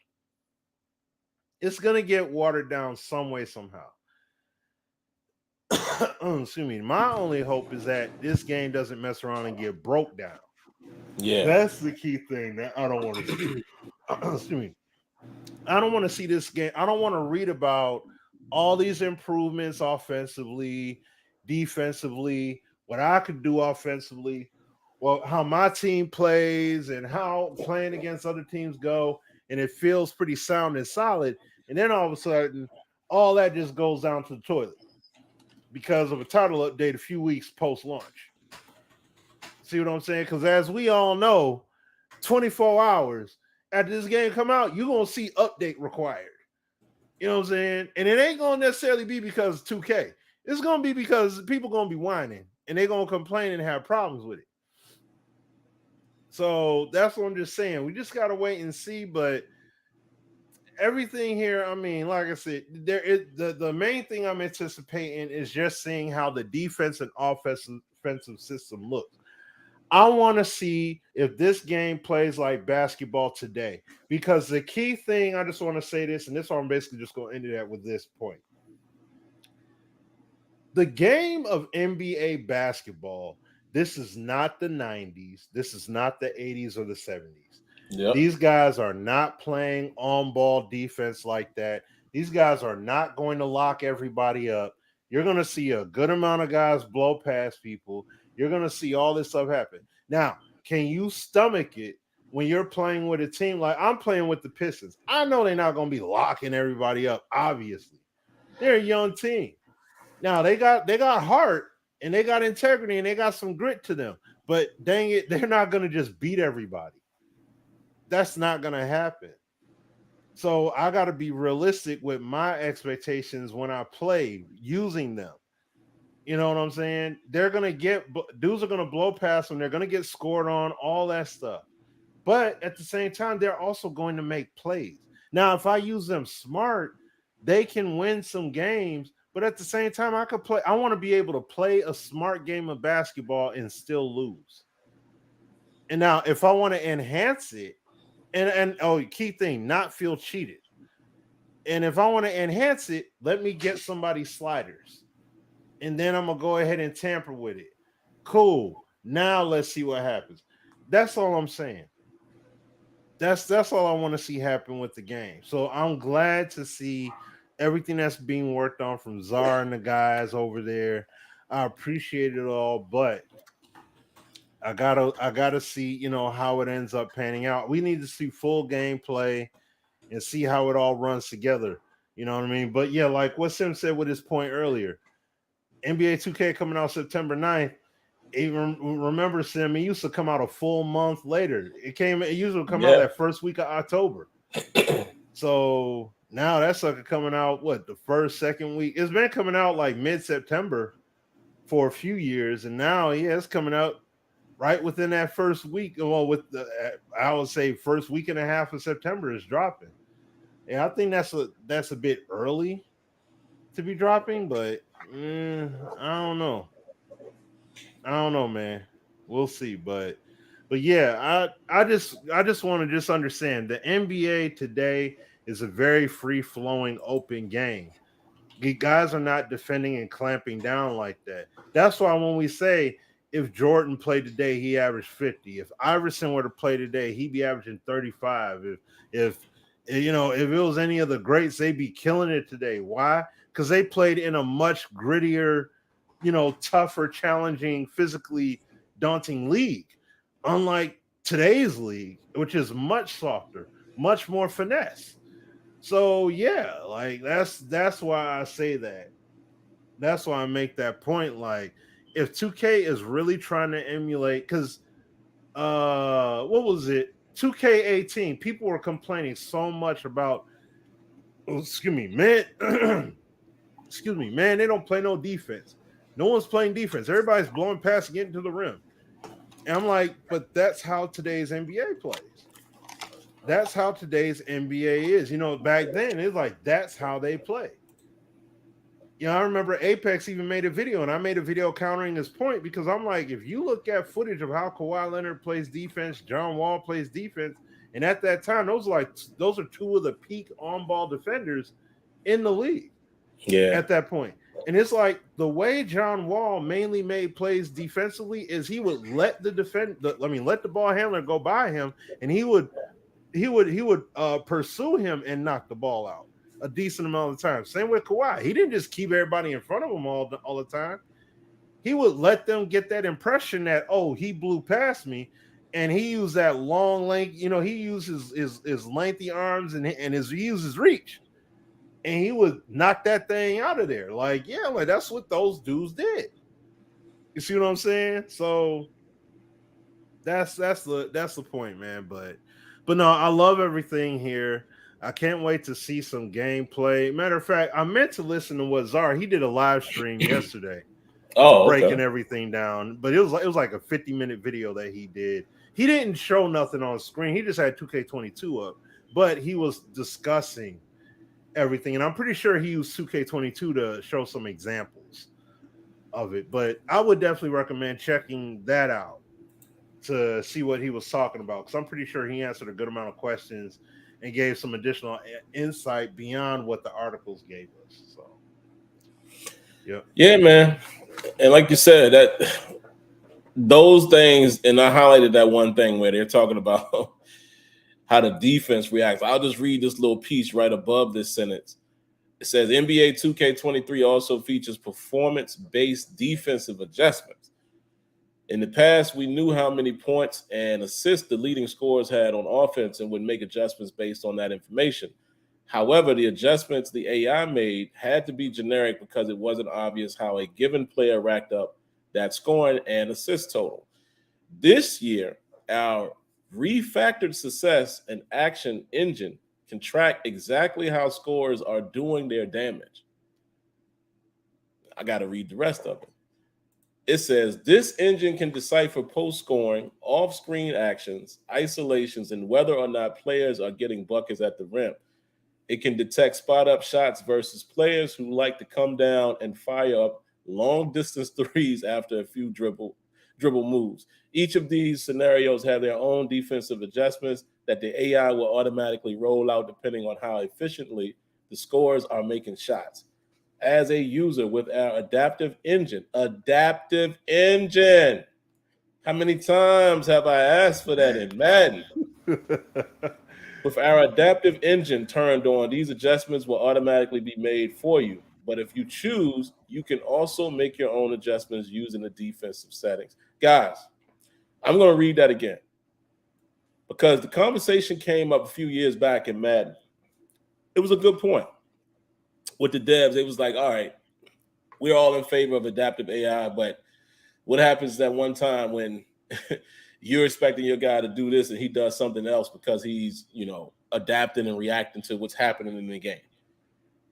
S2: It's going to get watered down some way, somehow. Excuse me. My only hope is that this game doesn't mess around and get broke down.
S1: Yeah.
S2: That's the key thing that I don't want to see. Excuse me. I don't want to see this game. I don't want to read about all these improvements offensively, defensively, what I could do offensively, well, how my team plays and how playing against other teams go, and it feels pretty sound and solid. And then all of a sudden, all that just goes down to the toilet because of a title update a few weeks post-launch. See what I'm saying? Because as we all know, 24 hours after this game come out, you're going to see update required. You know what I'm saying? And it ain't going to necessarily be because 2K. It's going to be because people going to be whining and they're going to complain and have problems with it. So that's what I'm just saying. We just got to wait and see. But everything here, I mean, like I said, there is the main thing I'm anticipating is just seeing how the defense and offensive system looks. I want to see if this game plays like basketball today, because the key thing, I just want to say this, and this one I'm basically just going to end it at with this point. The game of NBA basketball, this is not the 90s. This is not the 80s or the 70s. Yep. These guys are not playing on-ball defense like that. These guys are not going to lock everybody up. You're going to see a good amount of guys blow past people. You're going to see all this stuff happen. Now, can you stomach it when you're playing with a team like I'm playing with the Pistons? I know they're not going to be locking everybody up, obviously. They're a young team. Now, they got heart and they got integrity and they got some grit to them. But dang it, they're not going to just beat everybody. That's not going to happen. So I got to be realistic with my expectations when I play using them. You know what I'm saying? They're going to dudes are going to blow past them. They're going to get scored on, all that stuff. But at the same time, they're also going to make plays. Now, if I use them smart, they can win some games. But at the same time, I want to be able to play a smart game of basketball and still lose. And now, if I want to enhance it, and key thing, not feel cheated. And if I want to enhance it, let me get somebody's sliders. And then I'm going to go ahead and tamper with it. Cool. Now let's see what happens. That's all I'm saying. That's all I want to see happen with the game. So I'm glad to see everything that's being worked on from Czar and the guys over there. I appreciate it all, but I gotta see, you know, how it ends up panning out. We need to see full gameplay and see how it all runs together. You know what I mean? But yeah, like what Sim said with his point earlier, NBA 2K coming out September 9th. Even remember, Sim, it used to come out a full month later. It usually come out that first week of October. So now that sucker coming out what, the first, second week? It's been coming out like mid-September for a few years, and now it's coming out right within that first week. Well, with the I would say first week and a half of September is dropping. And I think that's a bit early to be dropping, but I don't know. I don't know, man. We'll see, but yeah, I just want to just understand the NBA today is a very free flowing, open game. The guys are not defending and clamping down like that. That's why when we say if Jordan played today, he averaged 50. If Iverson were to play today, he'd be averaging 35. If you know, if it was any of the greats, they'd be killing it today. Why? Because they played in a much grittier, you know, tougher, challenging, physically daunting league. Unlike today's league, which is much softer, much more finesse. So yeah, like that's why I say that. That's why I make that point. Like, if 2K is really trying to emulate, because what was it? 2K18, people were complaining so much about, excuse me, man. Excuse me, man, they don't play no defense. No one's playing defense. Everybody's blowing past and getting to the rim. And I'm like, but that's how today's NBA plays. That's how today's NBA is. You know, back then it's like that's how they play. You know, I remember Apex even made a video, and I made a video countering this point because I'm like, if you look at footage of how Kawhi Leonard plays defense, John Wall plays defense, and at that time, those are two of the peak on-ball defenders in the league.
S1: Yeah.
S2: At that point. And it's like the way John Wall mainly made plays defensively is he would let let the ball handler go by him, and he would pursue him and knock the ball out a decent amount of time. Same with Kawhi. He didn't just keep everybody in front of him all the time. He would let them get that impression that, oh, he blew past me, and he used that long length. You know, he used his lengthy arms and he used his reach. And he would knock that thing out of there. Like, yeah, like that's what those dudes did. You see what I'm saying? So that's the point, man. But no, I love everything here. I can't wait to see some gameplay. Matter of fact, I meant to listen to what Czar, he did a live stream yesterday. Breaking everything down. But it was like a 50-minute video that he did. He didn't show nothing on screen. He just had 2K22 up, but he was discussing everything, and I'm pretty sure he used 2K22 to show some examples of it. But I would definitely recommend checking that out to see what he was talking about, because I'm pretty sure he answered a good amount of questions and gave some additional insight beyond what the articles gave us. So
S1: yeah, man. And like you said, that those things, and I highlighted that one thing where they're talking about how the defense reacts. I'll just read this little piece right above this sentence. It says NBA 2K23 also features performance-based defensive adjustments. In the past, we knew how many points and assists the leading scorers had on offense and would make adjustments based on that information. However, the adjustments the AI made had to be generic because it wasn't obvious how a given player racked up that scoring and assist total. This year, our refactored success and action engine can track exactly how scorers are doing their damage. I got to read the rest of it. It says this engine can decipher post-scoring, off-screen actions, isolations, and whether or not players are getting buckets at the rim. It can detect spot-up shots versus players who like to come down and fire up long-distance threes after a few dribble moves. Each of these scenarios have their own defensive adjustments that the AI will automatically roll out depending on how efficiently the scorers are making shots. As a user with our adaptive engine, how many times have I asked for that in Madden? With our adaptive engine turned on, these adjustments will automatically be made for you. But if you choose, you can also make your own adjustments using the defensive settings. Guys, I'm going to read that again because the conversation came up a few years back in Madden. It was a good point with the devs. It was like, all right, we're all in favor of adaptive AI, but what happens that one time when you're expecting your guy to do this and he does something else because he's, adapting and reacting to what's happening in the game?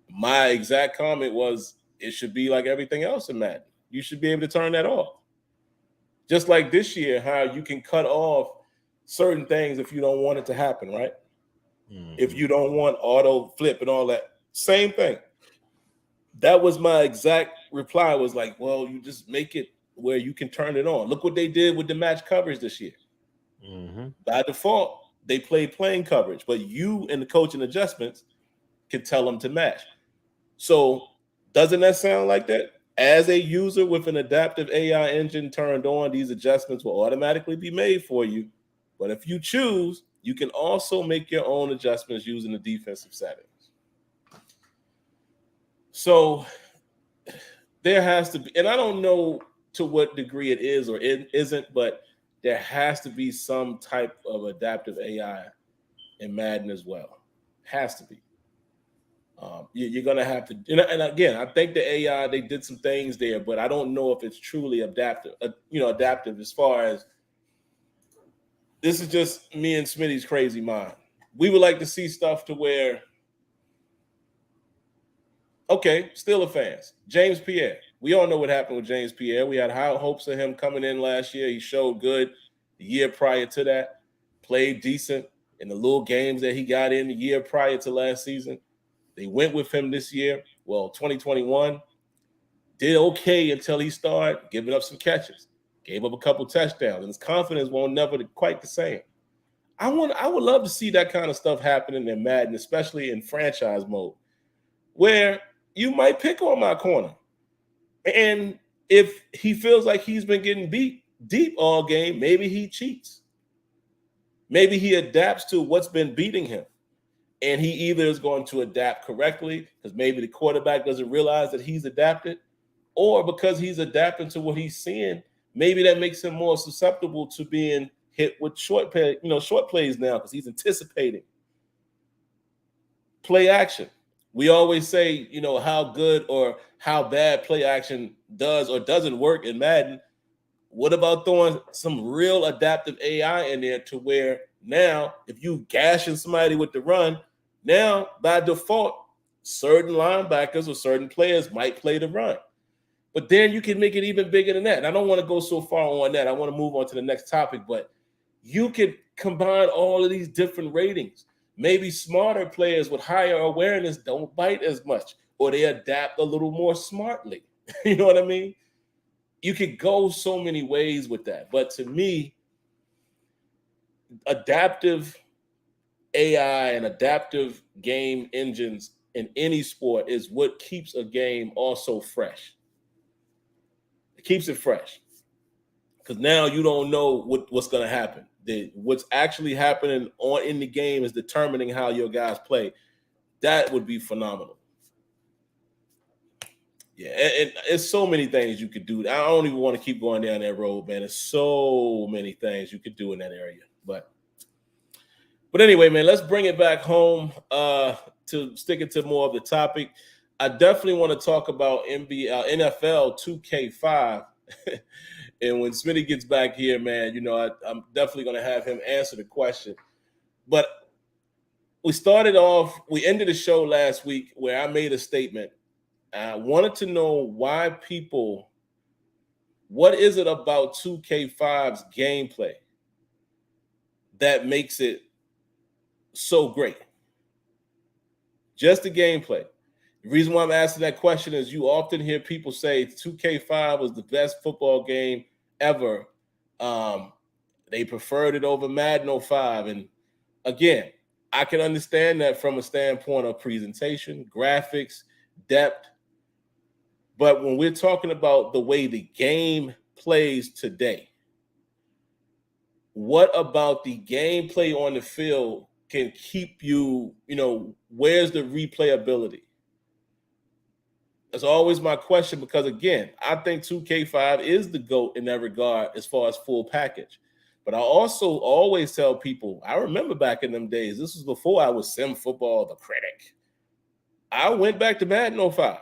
S1: My exact comment was, it should be like everything else in Madden. You should be able to turn that off. Just like this year, how you can cut off certain things if you don't want it to happen, right? Mm-hmm. If you don't want auto flip and all that, same thing. That was my exact reply, was like, well, you just make it where you can turn it on. Look what they did with the match coverage this year. Mm-hmm. By default, they play plain coverage, but you and the coaching adjustments can tell them to match. So doesn't that sound like that? As a user with an adaptive AI engine turned on, these adjustments will automatically be made for you. But if you choose, you can also make your own adjustments using the defensive settings. So there has to be, and I don't know to what degree it is or it isn't, but there has to be some type of adaptive AI in Madden as well. Has to be. You're going to have to, and again, I think the AI, they did some things there, but I don't know if it's truly adaptive, adaptive as far as, this is just me and Smitty's crazy mind. We would like to see stuff to where, okay, Steelers fans, James Pierre. We all know what happened with James Pierre. We had high hopes of him coming in last year. He showed good the year prior to that, played decent in the little games that he got in the year prior to last season. They went with him this year. Well, 2021 did okay until he started giving up some catches, gave up a couple touchdowns, and his confidence won't never quite the same. I would love to see that kind of stuff happening in Madden, especially in franchise mode, where you might pick on my corner. And if he feels like he's been getting beat deep all game, maybe he cheats. Maybe he adapts to what's been beating him. And he either is going to adapt correctly because maybe the quarterback doesn't realize that he's adapted, or because he's adapting to what he's seeing, maybe that makes him more susceptible to being hit with short plays now because he's anticipating play action. We always say, how good or how bad play action does or doesn't work in Madden. What about throwing some real adaptive AI in there to where now if you gashing somebody with the run, now by default, certain linebackers or certain players might play the run. But then you can make it even bigger than that. And I don't want to go so far on that. I want to move on to the next topic, but you could combine all of these different ratings. Maybe smarter players with higher awareness don't bite as much, or they adapt a little more smartly. You know what I mean? You could go so many ways with that. But to me, adaptive AI and adaptive game engines in any sport is what keeps a game also fresh. It keeps it fresh. Because now you don't know what's going to happen. What's actually happening in the game is determining how your guys play. That would be phenomenal. Yeah, and it's so many things you could do. I don't even want to keep going down that road, man. There's so many things you could do in that area. But anyway, man, let's bring it back home to stick it to more of the topic. I definitely want to talk about NFL 2K5. And when Smitty gets back here, man, I'm definitely going to have him answer the question. But we ended the show last week where I made a statement. I wanted to know what is it about 2K5's gameplay that makes it so great? Just the gameplay. The reason why I'm asking that question is you often hear people say 2K5 was the best football game ever. They preferred it over Madden 05. And again, I can understand that from a standpoint of presentation, graphics, depth. But when we're talking about the way the game plays today, what about the gameplay on the field can keep you, where's the replayability? That's always my question because, again, I think 2K5 is the GOAT in that regard as far as full package. But I also always tell people, I remember back in them days, this was before I was SimFootball, the critic. I went back to Madden 05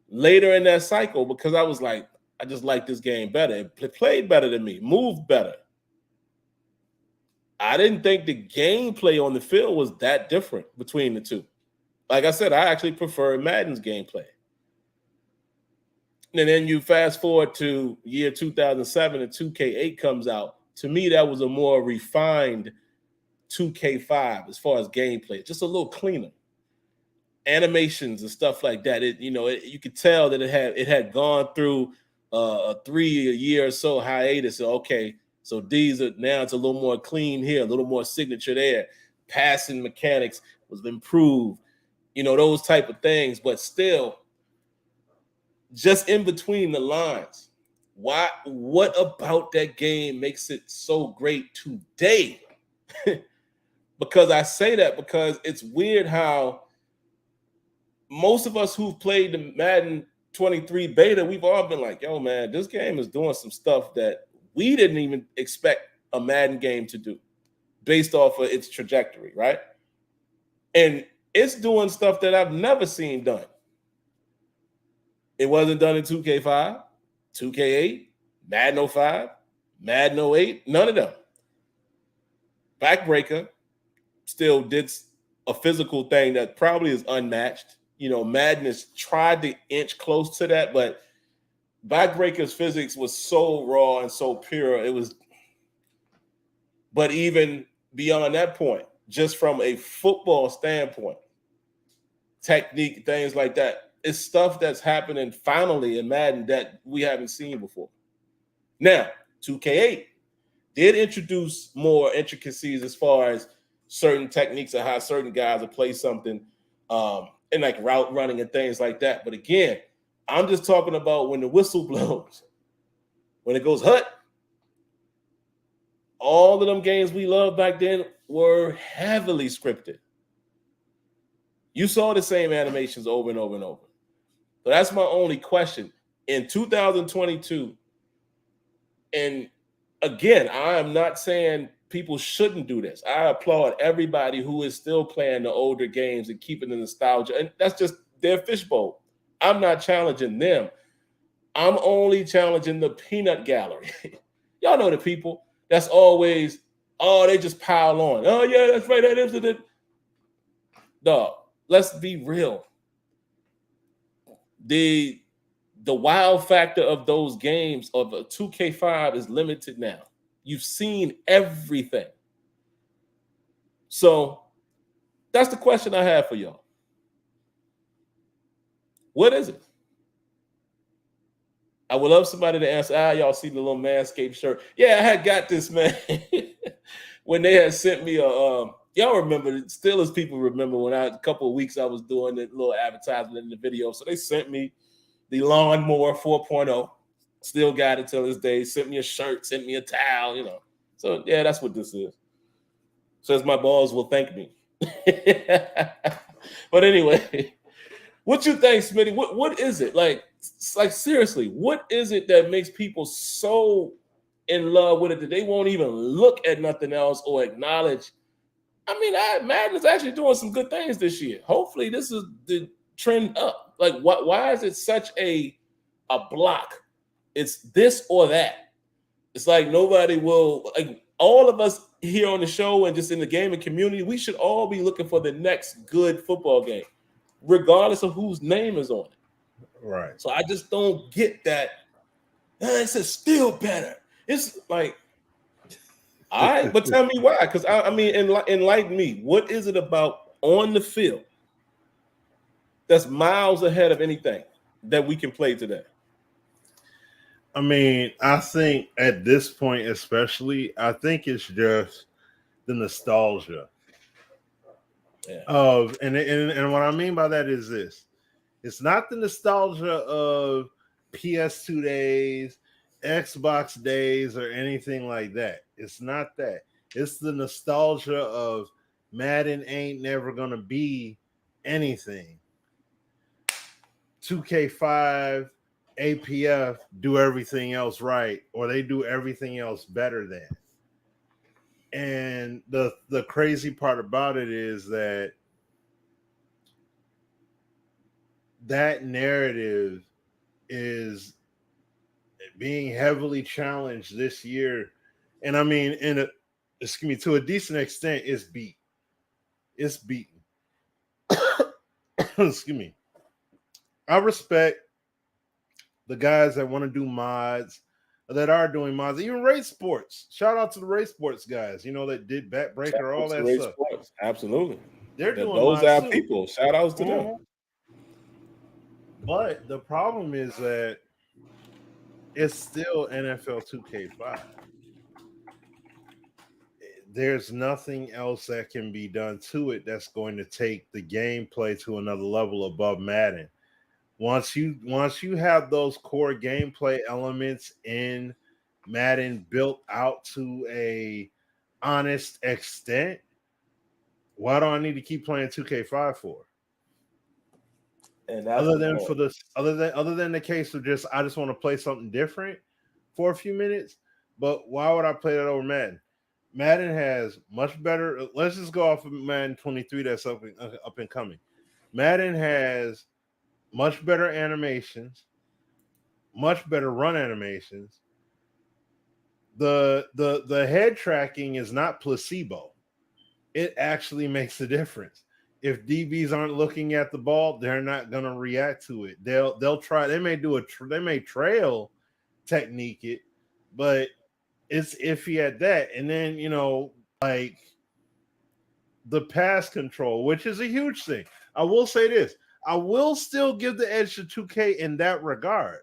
S1: later in that cycle because I was like, I just like this game better. It played better than me, moved better. I didn't think the gameplay on the field was that different between the two. Like I said, I actually prefer Madden's gameplay. And then you fast forward to year 2007 and 2K8 comes out. To me, that was a more refined 2K5 as far as gameplay, just a little cleaner. Animations and stuff like that. You could tell that it had gone through a 3-year or so hiatus. So, okay, so these are now it's a little more clean here, a little more signature there. Passing mechanics was improved, those type of things. But still, just in between the lines, what about that game makes it so great today? Because I say that because it's weird how most of us who've played the Madden 23 beta, we've all been like, yo, man, this game is doing some stuff that we didn't even expect a Madden game to do based off of its trajectory, right? And it's doing stuff that I've never seen done. It wasn't done in 2K5, 2K8, Madden 05, Madden 08, none of them. Backbreaker still did a physical thing that probably is unmatched. Madden has tried to inch close to that, but Backbreaker's physics was so raw and so pure. But even beyond that point, just from a football standpoint, technique, things like that, it's stuff that's happening finally in Madden that we haven't seen before. Now, 2K8 did introduce more intricacies as far as certain techniques of how certain guys will play something, and like route running and things like that. But again, I'm just talking about when the whistle blows, when it goes hut. All of them games we loved back then were heavily scripted. You saw the same animations over and over and over. So that's my only question. In 2022, and again, I am not saying people shouldn't do this. I applaud everybody who is still playing the older games and keeping the nostalgia. And that's just their fishbowl. I'm not challenging them. I'm only challenging the peanut gallery. Y'all know the people that's always, they just pile on. Oh, yeah, that's right. That is it. Dog, let's be real. The wow factor of those games of a 2K5 is limited now. You've seen everything. So that's the question I have for y'all. What is it? I would love somebody to answer. Y'all see the little Manscaped shirt? Yeah, I had got this, man. When they had sent me y'all remember, still as people remember when a couple of weeks I was doing the little advertisement in the video. So they sent me the Lawnmower 4.0. Still got it till this day. Sent me a shirt, sent me a towel, So yeah, that's what this is. Says my balls will thank me. But anyway, what you think, Smitty? What is it? Like seriously, what is it that makes people so in love with it that they won't even look at nothing else or acknowledge? I mean, Madden is actually doing some good things this year. Hopefully, this is the trend up. Like, why is it such a block? It's this or that. It's like nobody will, like all of us here on the show and just in the gaming community, we should all be looking for the next good football game, regardless of whose name is on it.
S2: Right.
S1: So I just don't get that. It's still better. It's like, all right, but tell me why. Because I mean, enlighten me. What is it about on the field that's miles ahead of anything that we can play today?
S2: I mean, I think at this point, especially, I think it's just the nostalgia of, and what I mean by that is this: it's not the nostalgia of PS2 days, Xbox days, or anything like that. It's not that. It's the nostalgia of Madden ain't never gonna be anything. 2K5 APF do everything else right, or they do everything else better than. And the crazy part about it is that narrative is being heavily challenged this year. And I mean, to a decent extent, it's beat. It's beaten. Excuse me. I respect the guys that want to do mods, that are doing mods, even race sports. Shout out to the race sports guys, that did Backbreaker, all that stuff.
S1: Sports. Absolutely.
S2: They're doing
S1: those are
S2: too.
S1: people. Shout outs to them.
S2: But the problem is that it's still NFL 2K5. There's nothing else that can be done to it that's going to take the gameplay to another level above Madden. Once you have those core gameplay elements in Madden built out to a honest extent, why do I need to keep playing 2K5 for? And other than the case of I just want to play something different for a few minutes, but why would I play that over Madden? Madden has much better. Let's just go off of Madden 23 that's up and coming. Madden has much better animations, much better run animations. The head tracking is not placebo. It actually makes a difference. If DBs aren't looking at the ball, they're not going to react to it. They'll try. They may trail technique it, but it's iffy at that. And then, like the pass control, which is a huge thing. I will say this. I will still give the edge to 2K in that regard.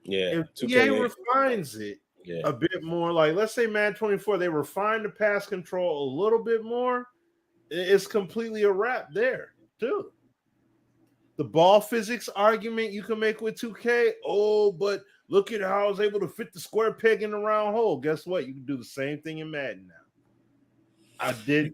S1: Yeah.
S2: If 2K refines it a bit more, like let's say Madden 24, they refine the pass control a little bit more, it's completely a wrap there, too. The ball physics argument you can make with 2K, but look at how I was able to fit the square peg in the round hole. Guess what? You can do the same thing in Madden now. I did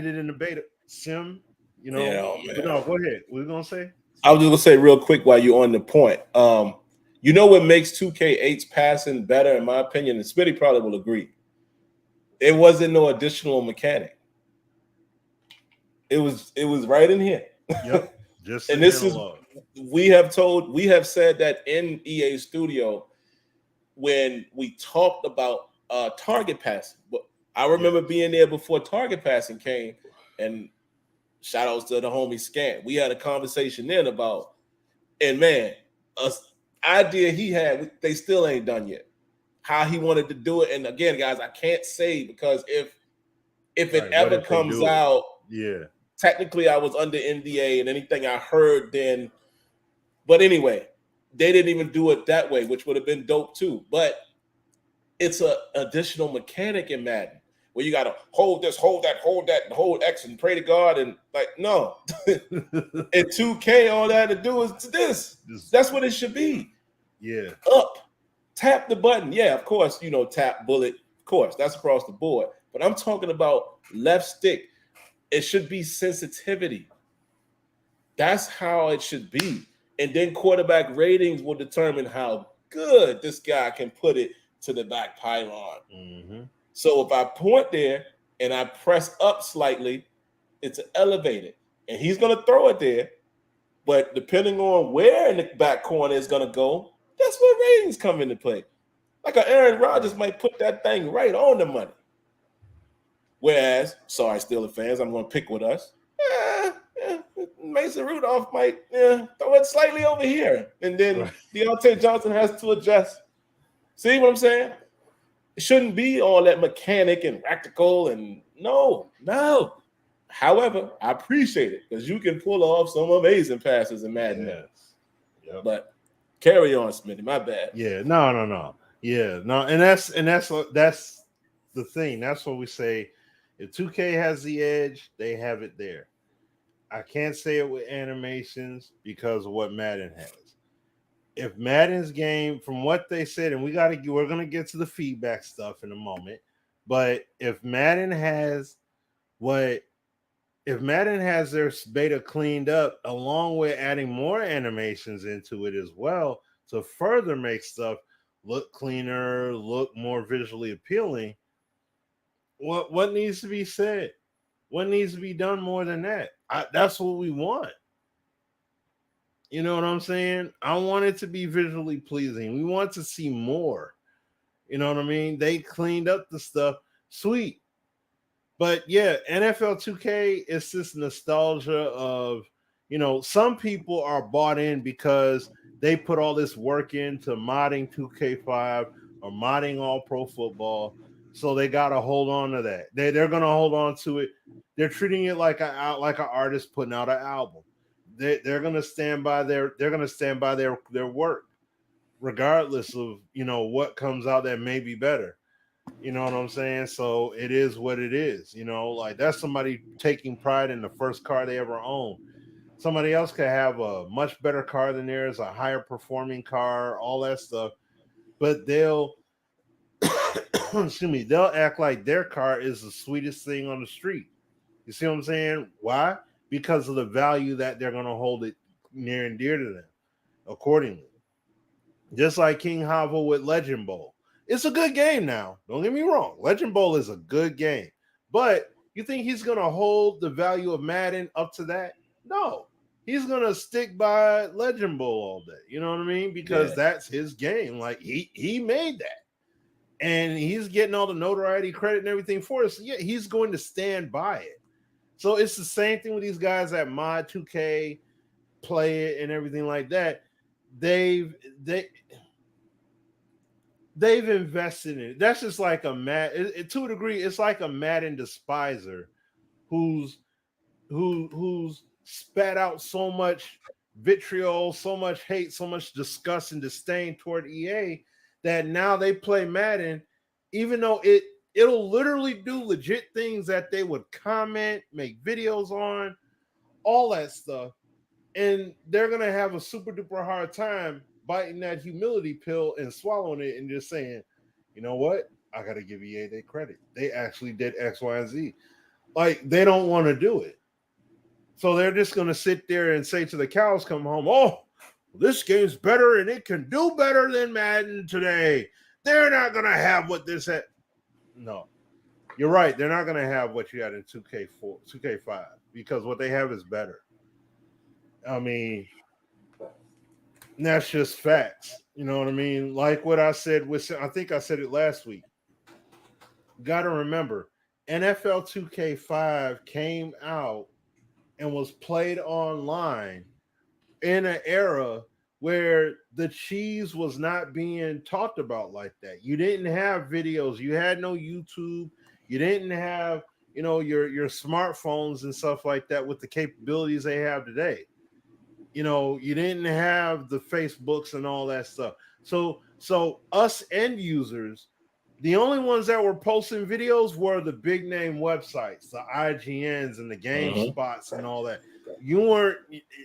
S2: it in the beta. Sim, go ahead. What were you gonna say?
S1: I was just gonna say real quick while you're on the point. What makes 2K8's passing better, in my opinion, and Smitty probably will agree. It wasn't no additional mechanic. It was right in here.
S2: Yep.
S1: And this analog. We have said that in EA Studio when we talked about target passing. But I remember being there before target passing came, and shout outs to the homie Scant. We had a conversation then about, and man, an idea he had, they still ain't done yet. How he wanted to do it. And again, guys, I can't say because if it ever comes out, technically I was under NDA and anything I heard then. But anyway, they didn't even do it that way, which would have been dope too. But it's an additional mechanic in Madden where you got to hold this, hold that, and hold X and pray to God. And like, no. In 2K, all that to do is this. That's what it should be.
S2: Yeah.
S1: Up. Tap the button. Yeah, of course, tap bullet. Of course, that's across the board. But I'm talking about left stick. It should be sensitivity. That's how it should be. And then quarterback ratings will determine how good this guy can put it to the back pylon.
S2: Mm-hmm.
S1: So if I point there and I press up slightly, it's elevated. And he's going to throw it there. But depending on where in the back corner it's going to go, that's where ratings come into play. Like Aaron Rodgers might put that thing right on the money. Whereas, sorry, Steelers fans, I'm going to pick with us. Mason Rudolph might throw it slightly over here. And then Deontay Johnson has to adjust. See what I'm saying? It shouldn't be all that mechanic and practical and no. However, I appreciate it because you can pull off some amazing passes in Madden.
S2: Yes.
S1: Yep. But carry on, Smitty. My bad.
S2: Yeah, no. Yeah, no, and that's the thing. That's what we say. If 2K has the edge, they have it there. I can't say it with animations because of what Madden has. If Madden's game, from what they said, and we're gonna get to the feedback stuff in a moment, but if Madden has their beta cleaned up, along with adding more animations into it as well, to further make stuff look cleaner, look more visually appealing. What needs to be said? What needs to be done more than that? That's what we want. You know what I'm saying? I want it to be visually pleasing. We want to see more. You know what I mean? They cleaned up the stuff. Sweet. But yeah, NFL 2K is this nostalgia of, some people are bought in because they put all this work into modding 2K5 or modding All Pro Football. So they got to hold on to that. They're going to hold on to it. They're treating it like an artist putting out an album. They're going to stand by their work, regardless of what comes out that may be better. You know what I'm saying? So it is what it is. Like that's somebody taking pride in the first car they ever owned. Somebody else could have a much better car than theirs, a higher performing car, all that stuff, but they'll they'll act like their car is the sweetest thing on the street. You see what I'm saying? Why? Because of the value that they're going to hold it near and dear to them accordingly. Just like King Havo with Legend Bowl. It's a good game now. Don't get me wrong. Legend Bowl is a good game. But you think he's going to hold the value of Madden up to that? No. He's going to stick by Legend Bowl all day. You know what I mean? Because that's his game. Like, he made that. And he's getting all the notoriety, credit, and everything for it. So, yeah, he's going to stand by it. So it's the same thing with these guys that mod 2K, play it, and everything like that. They've invested in it. That's just like a to a degree, it's like a Madden despiser who's spat out so much vitriol, so much hate, so much disgust and disdain toward EA that now they play Madden, even though it'll literally do legit things that they would comment, make videos on, all that stuff. And they're going to have a super duper hard time biting that humility pill and swallowing it and just saying, you know what? I got to give EA their credit. They actually did X, Y, and Z. Like, they don't want to do it. So they're just going to sit there and say to the cows come home, oh, this game's better and it can do better than Madden today. They're not going to have what this had. No, you're right. They're not going to have what you had in 2K5 because what they have is better. I mean, that's just facts. You know what I mean? Like what I said I think I said it last week. Got to remember, NFL 2K5 came out and was played online in an era where the cheese was not being talked about like that. You didn't have videos. You had no YouTube. You didn't have, your smartphones and stuff like that with the capabilities they have today. You didn't have the Facebooks and all that stuff. So us end users, the only ones that were posting videos were the big name websites, the IGNs and the GameSpots and all that. You weren't,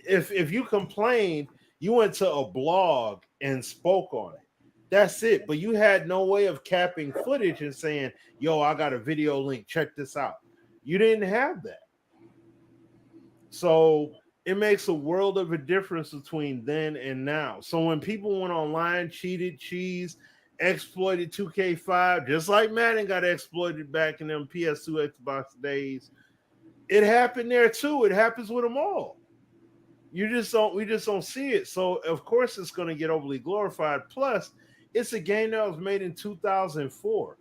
S2: if you complained, you went to a blog and spoke on it. That's it. But you had no way of capping footage and saying, yo, I got a video link. Check this out. You didn't have that. So it makes a world of a difference between then and now. So when people went online, cheated, cheesed, exploited 2K5, just like Madden got exploited back in them PS2 Xbox days, it happened there too. It happens with them all. We just don't see it. So of course it's going to get overly glorified. Plus, it's a game that was made in 2004.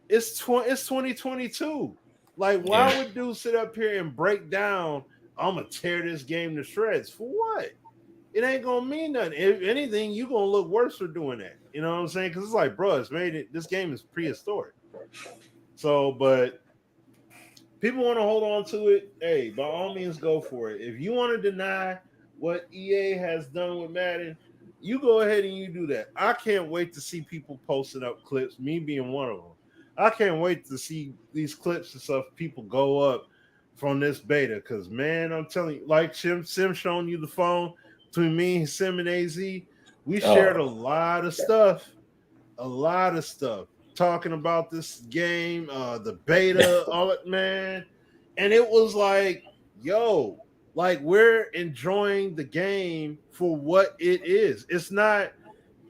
S2: It's 2022. Like, why would dudes sit up here and break down? I'm gonna tear this game to shreds for what? It ain't gonna mean nothing. If anything, you gonna look worse for doing that. You know what I'm saying? Because it's like, bro, this game is prehistoric. So, but people want to hold on to it. Hey, by all means, go for it. If you want to deny what EA has done with Madden, you go ahead and you do that. I can't wait to see people posting up clips, me being one of them. I can't wait to see these clips and stuff people go up from this beta, because man, I'm telling you, like Sim showing you the phone between me, Sim, and AZ, we shared a lot of stuff talking about this game, the beta, all it, man, and it was like, yo, Like, we're enjoying the game for what it is. It's not,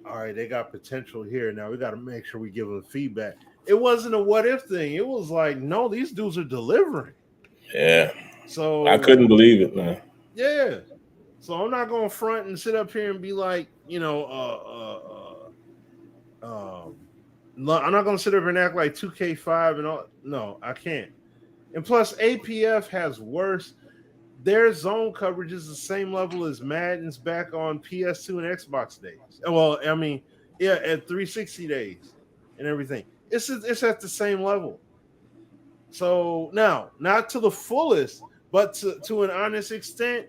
S2: all right, they got potential here. Now we got to make sure we give them feedback. It wasn't a what if thing. It was like, no, these dudes are delivering.
S1: Yeah.
S2: So
S1: I couldn't believe it, man.
S2: yeah. So I'm not going to front and sit up here and be like, I'm not going to sit up and act like 2K5 and all. No, I can't. And plus, APF has worse. Their zone coverage is the same level as Madden's back on PS2 and Xbox days. Well, I mean, yeah, at 360 days and everything. It's at the same level. So now, not to the fullest, but to an honest extent,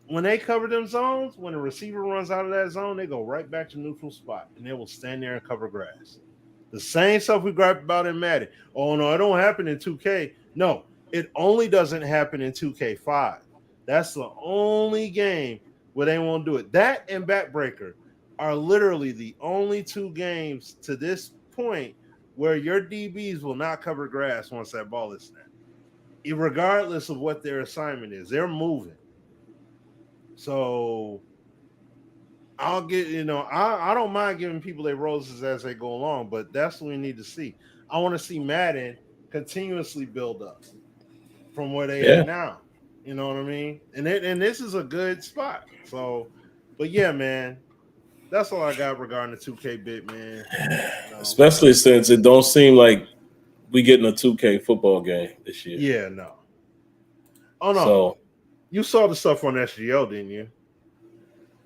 S2: when they cover them zones, when the receiver runs out of that zone, they go right back to neutral spot and they will stand there and cover grass. The same stuff we griped about in Madden. Oh, no, it don't happen in 2K. No, it only doesn't happen in 2K5. That's the only game where they won't do it. That and Backbreaker are literally the only two games to this point where your DBs will not cover grass once that ball is snapped. Regardless of what their assignment is, they're moving. So I'll get, I don't mind giving people their roses as they go along, but that's what we need to see. I want to see Madden continuously build up from where they at now. You know what I mean? And this is a good spot. So, but yeah, man, that's all I got regarding the 2K bit, man.
S1: Especially since it don't seem like we getting a 2K football game this year.
S2: Yeah, no. Oh no.
S1: So
S2: you saw the stuff on SGL, didn't you?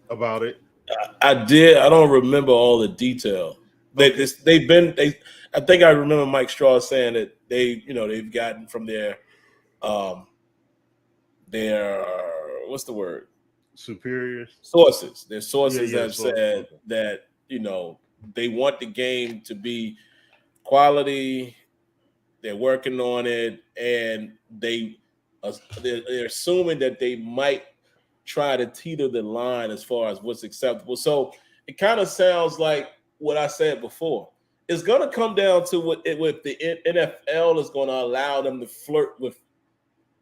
S2: About it.
S1: I did. I don't remember all the detail. I think I remember Mike Straw saying that they've gotten from their what's the word?
S2: Superiors.
S1: Sources. Their sources have said that they want the game to be quality. They're working on it, and they're assuming that they might try to teeter the line as far as what's acceptable. So it kind of sounds like what I said before. It's going to come down to what the NFL is going to allow them to flirt with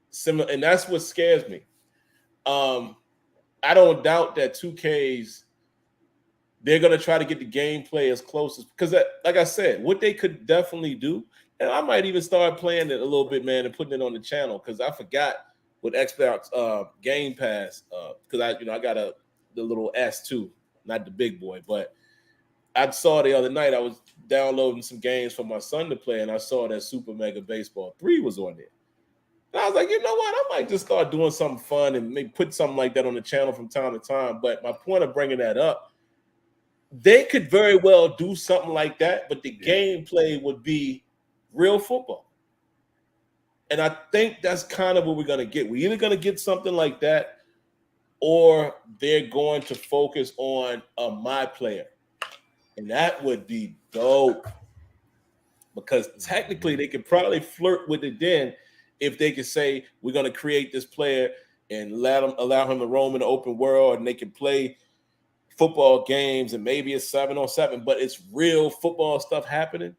S1: similar, and that's what scares me. I don't doubt that 2K's they're going to try to get the gameplay as close as, because like I said, what they could definitely do, and I might even start playing it a little bit, man, and putting it on the channel, because I forgot with Xbox Game Pass, because I got the little S2, not the big boy, but I saw the other night I was downloading some games for my son to play, and I saw that Super Mega Baseball 3 was on there. And I was like, you know what? I might just start doing something fun and maybe put something like that on the channel from time to time. But my point of bringing that up, they could very well do something like that, but the gameplay would be real football. And I think that's kind of what we're going to get. We're either going to get something like that, or they're going to focus on a my player. And that would be dope. Because technically they could probably flirt with it then if they could say, we're going to create this player and allow him to roam in the open world, and they can play football games, and maybe it's 7-on-7, but it's real football stuff happening.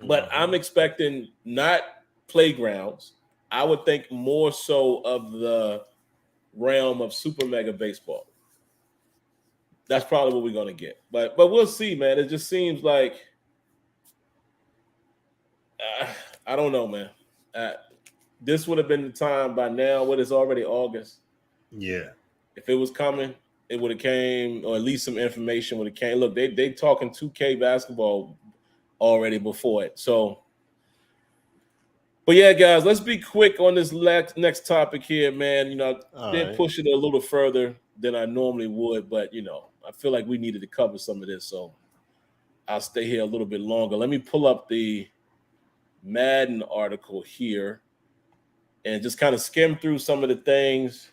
S1: But I'm expecting not playgrounds. I would think more so of the realm of Super Mega Baseball. That's probably what we're going to get. But we'll see, man. It just seems like I don't know, man. This would have been the time by now. What is already August?
S2: Yeah.
S1: If it was coming, it would have came, or at least some information would have came. Look, they talking 2K basketball already before it. So, but yeah, guys, let's be quick on this next topic here, man. Did push it a little further than I normally would, but I feel like we needed to cover some of this, so I'll stay here a little bit longer. Let me pull up the Madden article here and just kind of skim through some of the things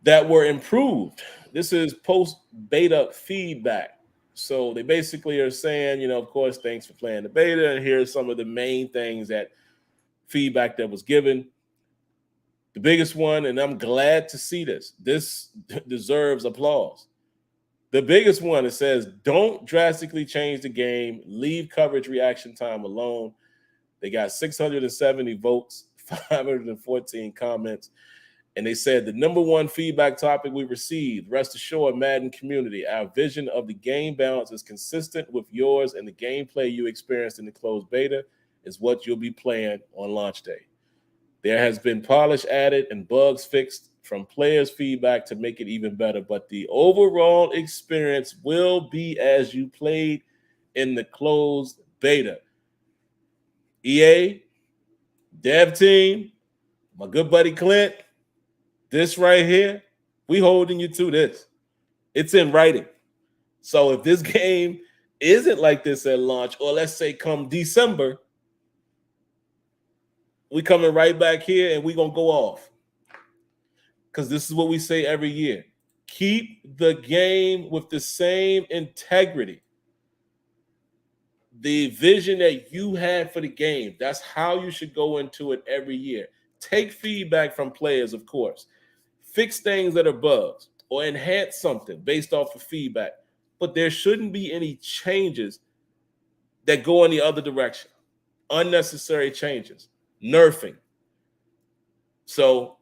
S1: that were improved. This is post-beta feedback. So they basically are saying, of course, thanks for playing the beta, and here's some of the main things that feedback that was given. The biggest one, and I'm glad to see this deserves applause. The biggest one, it says, don't drastically change the game, leave coverage reaction time alone. They got 670 votes. 514 comments. And they said the number one feedback topic we received, rest assured, Madden community, our vision of the game balance is consistent with yours, and the gameplay you experienced in the closed beta is what you'll be playing on launch day. There has been polish added and bugs fixed from players' feedback to make it even better, but the overall experience will be as you played in the closed beta. EA, dev team, my good buddy Clint, this right here, we holding you to this. It's in writing. So if this game isn't like this at launch, or let's say come December, we coming right back here and we gonna go off. Because this is what we say every year. Keep the game with the same integrity. The vision that you had for the game, that's how you should go into it every year. Take feedback from players, of course. Fix things that are bugs or enhance something based off of feedback. But there shouldn't be any changes that go in the other direction. Unnecessary changes. Nerfing. So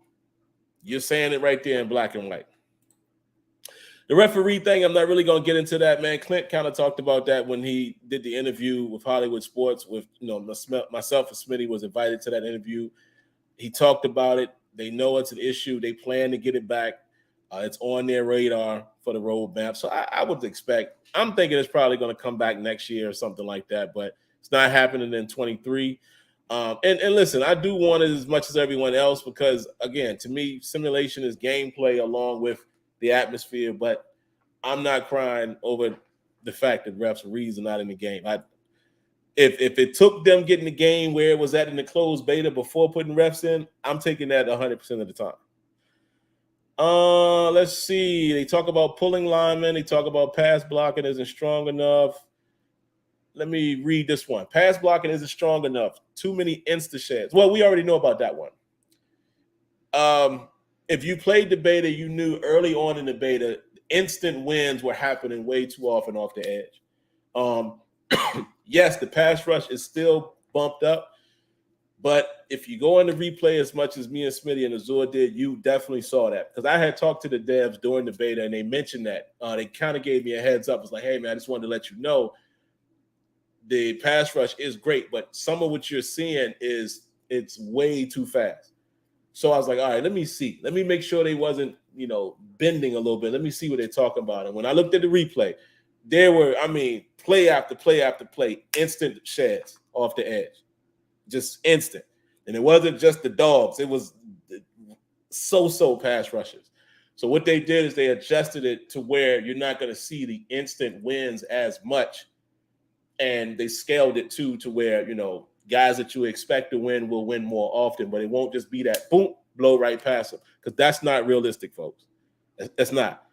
S1: you're saying it right there in black and white. The referee thing, I'm not really going to get into that, man. Clint kind of talked about that when he did the interview with Hollywood Sports with, myself and Smitty was invited to that interview. He talked about it. They know it's an issue. They plan to get it back. It's on their radar for the roadmap. So I would expect, I'm thinking it's probably going to come back next year or something like that, but it's not happening in 23. And listen, I do want it as much as everyone else because, again, to me, simulation is gameplay along with the atmosphere, but I'm not crying over the fact that refs reads are not in the game. If it took them getting the game where it was at in the closed beta before putting refs in, I'm taking that 100% of the time. Let's see. They talk about pulling linemen. They talk about pass blocking isn't strong enough. Let me read this one. Pass blocking isn't strong enough. Too many insta-sheds. Well, we already know about that one. If you played the beta, you knew early on in the beta, instant wins were happening way too often off the edge. Yes, the pass rush is still bumped up, but if you go into replay as much as me and Smitty and Azure did, you definitely saw that. Because I had talked to the devs during the beta, and they mentioned that. They kind of gave me a heads up. It's like, hey, man, I just wanted to let you know the pass rush is great, but some of what you're seeing is it's way too fast. So I was like, all right, let me see. Let me make sure they wasn't, bending a little bit. Let me see what they're talking about. And when I looked at the replay, there were, play after play after play, instant sheds off the edge. Just instant. And it wasn't just the dogs. It was so pass rushes. So what they did is they adjusted it to where you're not going to see the instant wins as much. And they scaled it to where, guys that you expect to win will win more often, but it won't just be that boom, blow right past them, because that's not realistic, folks. That's not.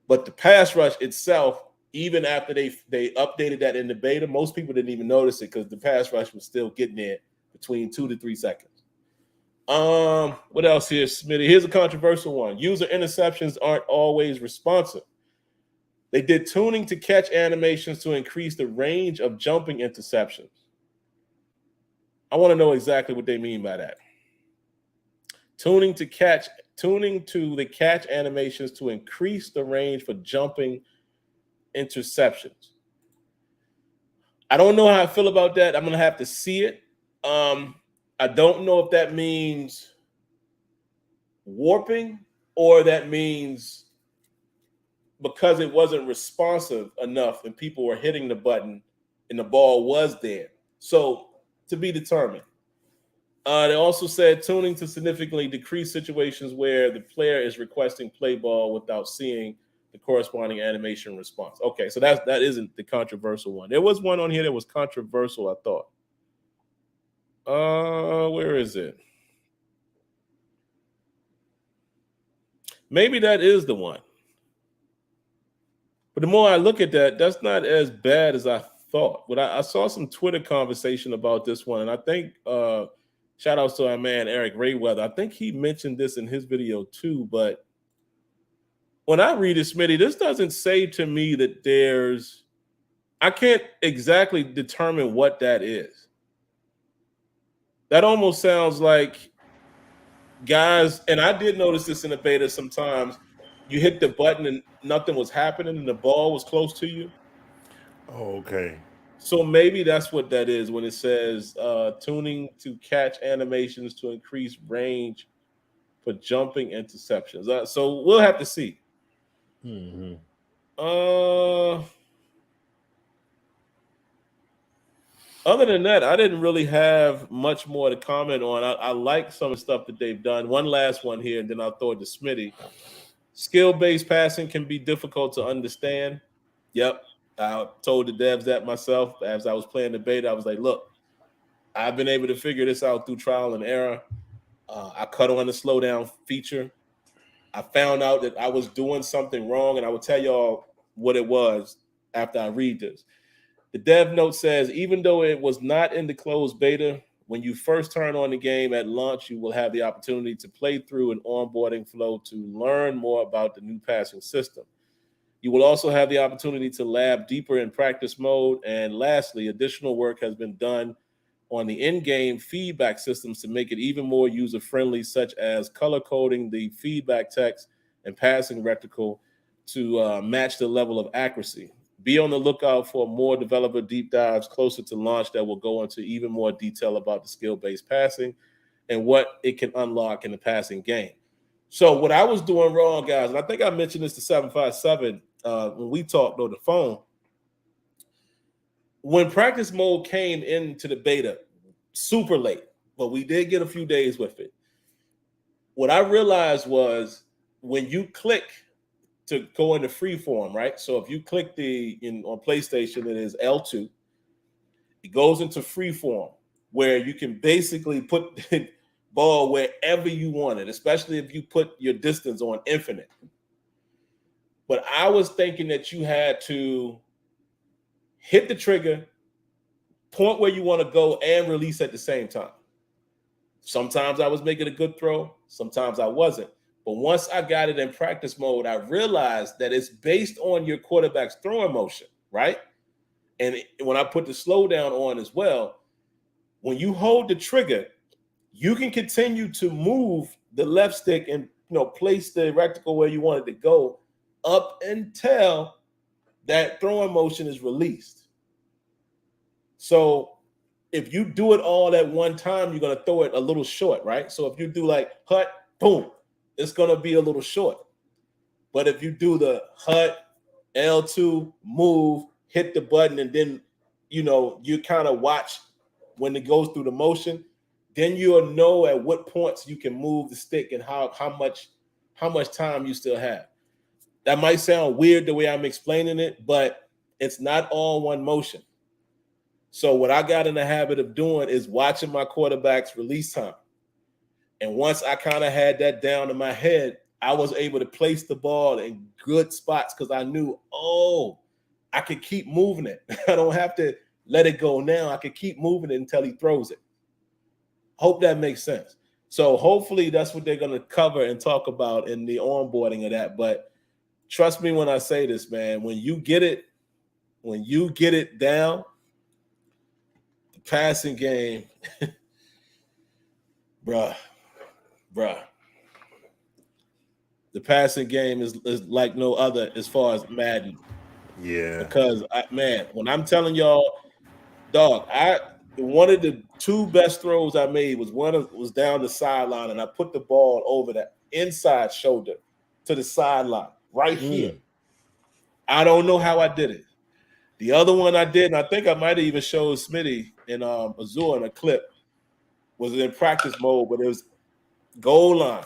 S1: But the pass rush itself, even after they updated that in the beta, most people didn't even notice it because the pass rush was still getting there between 2 to 3 seconds. What else here, Smitty? Here's a controversial one. User interceptions aren't always responsive. They did tuning to catch animations to increase the range of jumping interceptions. I want to know exactly what they mean by that. Tuning to the catch animations to increase the range for jumping interceptions. I don't know how I feel about that. I'm going to have to see it. I don't know if that means warping or that means because it wasn't responsive enough and people were hitting the button and the ball was there. So to be determined. They also said tuning to significantly decrease situations where the player is requesting play ball without seeing the corresponding animation response. Okay, so that isn't the controversial one. There was one on here that was controversial, I thought. Where is it? Maybe that is the one. But the more I look at that, that's not as bad as I thought. But I saw some Twitter conversation about this one, and I think shout outs to our man Eric Rayweather. I think he mentioned this in his video too. But when I read it, Smitty, this doesn't say to me that I can't exactly determine what that is. That almost sounds like guys, and I did notice this in the beta sometimes. You hit the button and nothing was happening, and the ball was close to you.
S2: Oh, okay.
S1: So maybe that's what that is when it says tuning to catch animations to increase range for jumping interceptions. So we'll have to see.
S2: Mm-hmm.
S1: Other than that, I didn't really have much more to comment on. I like some of the stuff that they've done. One last one here, and then I'll throw it to Smitty. Skill-based passing can be difficult to understand. Yep. I told the devs that myself as I was playing the beta. I was like, look, I've been able to figure this out through trial and error. I cut on the slowdown feature. I found out that I was doing something wrong, and I will tell y'all what it was after I read this. The dev note says, even though it was not in the closed beta, when you first turn on the game at launch, you will have the opportunity to play through an onboarding flow to learn more about the new passing system. You will also have the opportunity to lab deeper in practice mode. And lastly, additional work has been done on the in-game feedback systems to make it even more user-friendly, such as color coding the feedback text and passing reticle to match the level of accuracy. Be on the lookout for more developer deep dives closer to launch that will go into even more detail about the skill-based passing and what it can unlock in the passing game. So what I was doing wrong, guys, and I think I mentioned this to 757 when we talked on the phone. When practice mode came into the beta, super late, but we did get a few days with it. What I realized was when you click to go into freeform, right? So if you click on PlayStation, it is L2. It goes into freeform where you can basically put the ball wherever you want it, especially if you put your distance on infinite. But I was thinking that you had to hit the trigger, point where you want to go, and release at the same time. Sometimes I was making a good throw, sometimes I wasn't. But once I got it in practice mode, I realized that it's based on your quarterback's throwing motion, right? And when I put the slowdown on as well, when you hold the trigger, you can continue to move the left stick and place the reticle where you want it to go up until that throwing motion is released. So if you do it all at one time, you're going to throw it a little short, right? So if you do like hut, boom, it's going to be a little short. But if you do the hut, L2, move, hit the button, and then, you kind of watch when it goes through the motion, then you'll know at what points you can move the stick and how much time you still have. That might sound weird the way I'm explaining it, but it's not all one motion. So what I got in the habit of doing is watching my quarterback's release time. And once I kind of had that down in my head, I was able to place the ball in good spots because I knew, I could keep moving it. I don't have to let it go now. I could keep moving it until he throws it. Hope that makes sense. So hopefully that's what they're going to cover and talk about in the onboarding of that. But trust me when I say this, man, when you get it down, the passing game, bruh. The passing game is like no other as far as Madden.
S2: Yeah.
S1: Because, when I'm telling y'all, dog, one of the two best throws I made was down the sideline, and I put the ball over the inside shoulder to the sideline right here. I don't know how I did it. The other one I did, and I think I might have even showed Smitty in Azure in a clip, was in practice mode, but it was goal line.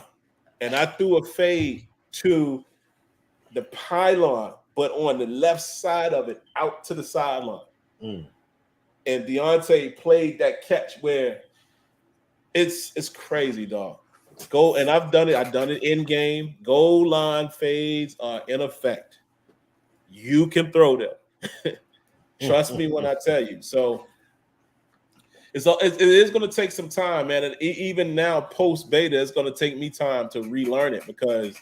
S1: And I threw a fade to the pylon, but on the left side of it, out to the sideline. And Deontay played that catch where it's crazy, dog. And I've done it in game. Goal line fades are in effect. You can throw them. Trust me when I tell you. So it is going to take some time, man. And even now, post beta, it's going to take me time to relearn it because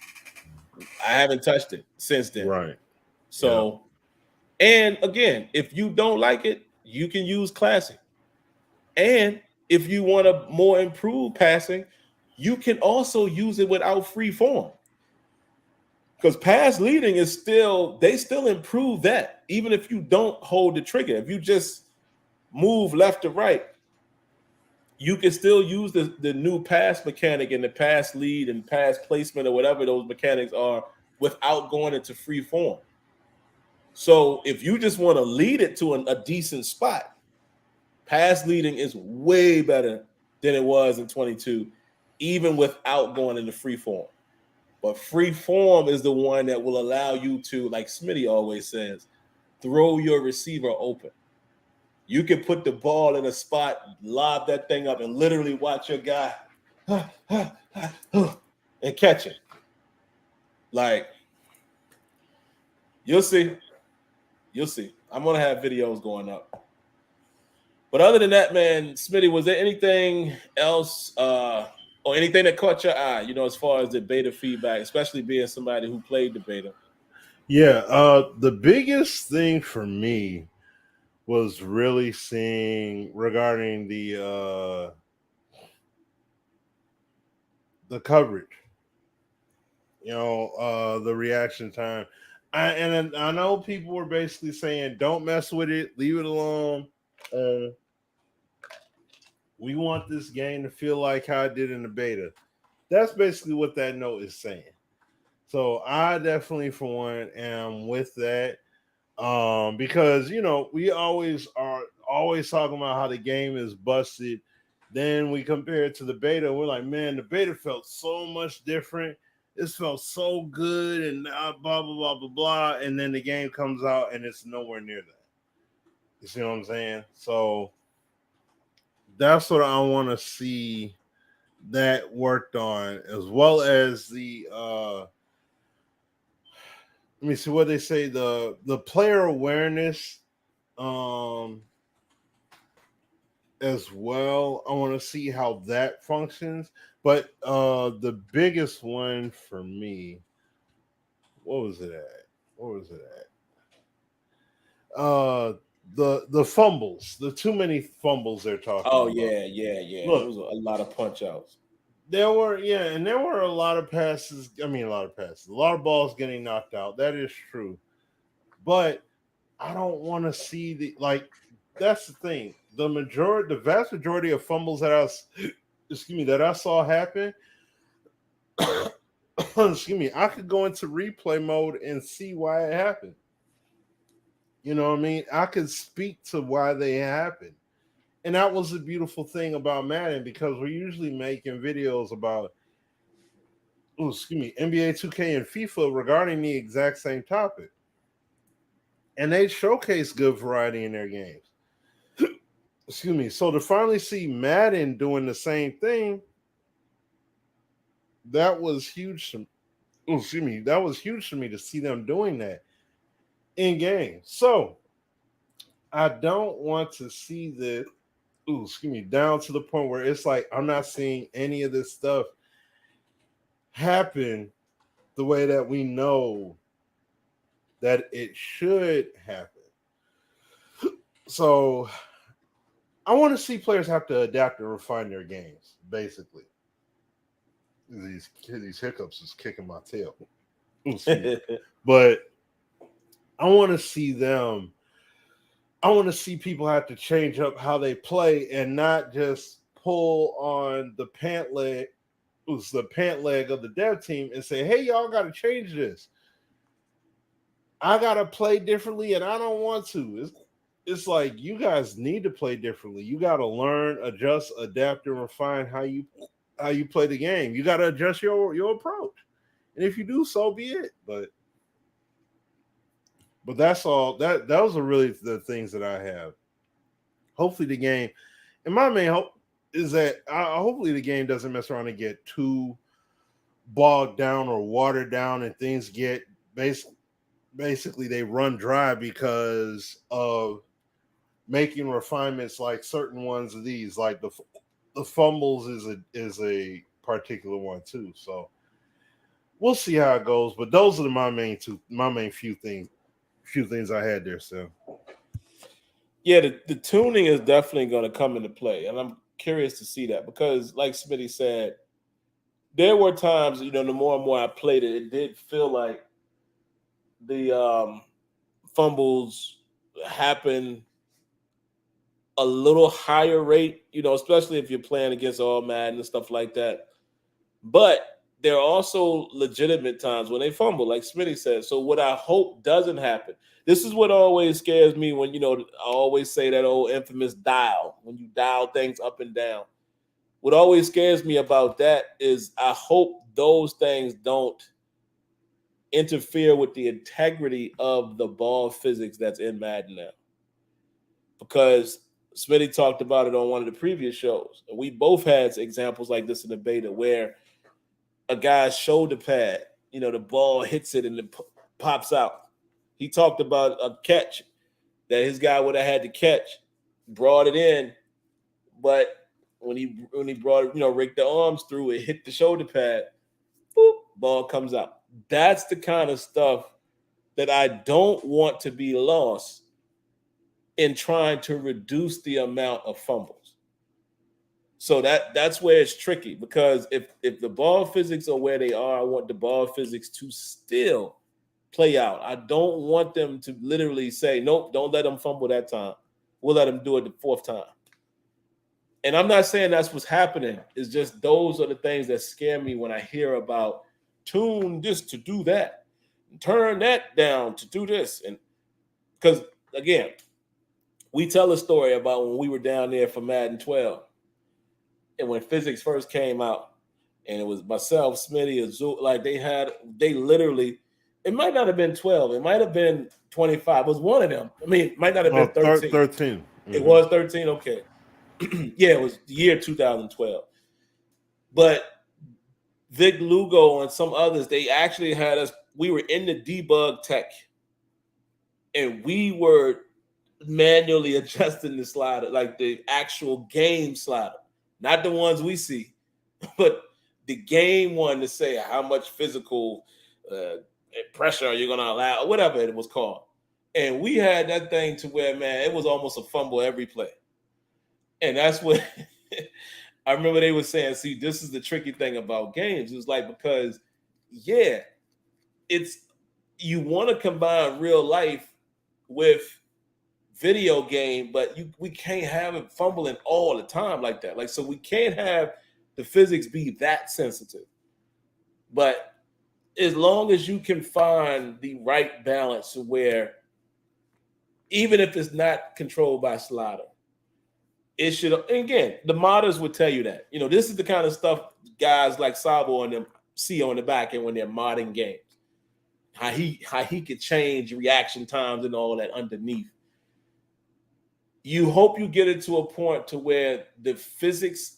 S1: I haven't touched it since then.
S2: Right.
S1: So, and again, if you don't like it, you can use classic. And if you want a more improved passing, you can also use it without free form. Because pass leading is they still improve that, even if you don't hold the trigger. If you just move left to right, you can still use the new pass mechanic and the pass lead and pass placement or whatever those mechanics are without going into free form. So if you just want to lead it to a decent spot, pass leading is way better than it was in 22, even without going into free form. But free form is the one that will allow you to, like Smitty always says, throw your receiver open. You can put the ball in a spot, lob that thing up, and literally watch your guy and catch it. Like, you'll see. You'll see. I'm going to have videos going up. But other than that, man, Smitty, was there anything else or anything that caught your eye, as far as the beta feedback, especially being somebody who played the beta?
S2: Yeah, the biggest thing for me was really seeing regarding the coverage, the reaction time. And I know people were basically saying, don't mess with it, leave it alone. We want this game to feel like how it did in the beta. That's basically what that note is saying. So I definitely, for one, am with that. Because we always are talking about how the game is busted. Then we compare it to the beta. We're like, man, the beta felt so much different. This felt so good, and blah blah blah blah blah. And then the game comes out, and it's nowhere near that. You see what I'm saying? So that's what I want to see that worked on, as well as the let me see what they say, the player awareness as well. I want to see how that functions. But the biggest one for me, what was it at? The fumbles, the too many fumbles they're talking about.
S1: Yeah. Look, there was a lot of punch outs.
S2: There were a lot of passes. A lot of balls getting knocked out. That is true. But I don't want to see that's the thing. The vast majority of fumbles that I saw happen. Excuse me, I could go into replay mode and see why it happened. You know what I mean? I could speak to why they happened. And that was the beautiful thing about Madden, because we're usually making videos about NBA 2K and FIFA regarding the exact same topic. And they showcase good variety in their games. Excuse me. So to finally see Madden doing the same thing, that was huge. That was huge for me to see them doing that in game. So I don't want to see the down to the point where it's like I'm not seeing any of this stuff happen the way that we know that it should happen. So I want to see players have to adapt and refine their games, basically. These hiccups is kicking my tail. But I want to see them. I want to see people have to change up how they play and not just pull on the pant leg of the dev team and say, hey, y'all got to change this. I got to play differently and I don't want to. It's like you guys need to play differently. You got to learn, adjust, adapt, and refine how you play the game. You got to adjust your approach. And if you do, so be it. But that's all. Those are really the things that I have. Hopefully the game, and my main hope is that hopefully the game doesn't mess around and get too bogged down or watered down, and things get basically they run dry because of making refinements like certain ones of these, like the fumbles is a particular one too. So we'll see how it goes. But those are my main few things I had there, Sam.
S1: Yeah, the tuning is definitely going to come into play, and I'm curious to see that because, like Smitty said, there were times, the more and more I played it, it did feel like the fumbles happen a little higher rate, especially if you're playing against all Madden and stuff like that. But there are also legitimate times when they fumble, like Smitty said. So what I hope doesn't happen. This is what always scares me when, I always say that old infamous dial, when you dial things up and down. What always scares me about that is I hope those things don't interfere with the integrity of the ball physics that's in Madden now. Because Smitty talked about it on one of the previous shows. And we both had examples like this in the beta where a guy's shoulder pad, the ball hits it and it pops out. He talked about a catch that his guy would have had to catch, brought it in, but when he brought it, raked the arms through, it hit the shoulder pad, boop, ball comes out. That's the kind of stuff that I don't want to be lost in trying to reduce the amount of fumbles. So that's where it's tricky, because if the ball physics are where they are, I want the ball physics to still play out. I don't want them to literally say, nope, don't let them fumble that time. We'll let them do it the fourth time. And I'm not saying that's what's happening. It's just those are the things that scare me when I hear about tune this to do that, turn that down to do this. And because, again, we tell a story about when we were down there for Madden 12. And when physics first came out, and it was myself, Smitty, Azure, like they literally, it might not have been 12, it might have been 25. It was one of them. I mean, it might not have been 13.
S2: 13. Mm-hmm.
S1: It was 13, okay. Yeah, it was the year 2012. But Vic Lugo and some others, they actually had us, we were in the debug tech, and we were manually adjusting the slider, like the actual game slider. Not the ones we see, but the game one to say how much physical pressure you're going to allow, or whatever it was called. And we had that thing to where, man, it was almost a fumble every play. And that's what I remember they were saying, see, this is the tricky thing about games. It was like, because, yeah, it's, you want to combine real life with video game, but we can't have it fumbling all the time like that. Like, so we can't have the physics be that sensitive. But as long as you can find the right balance to where, even if it's not controlled by slider, it should, again, the modders would tell you that. This is the kind of stuff guys like Sabo and them see on the back end when they're modding games. How he could change reaction times and all that underneath. You hope you get it to a point to where the physics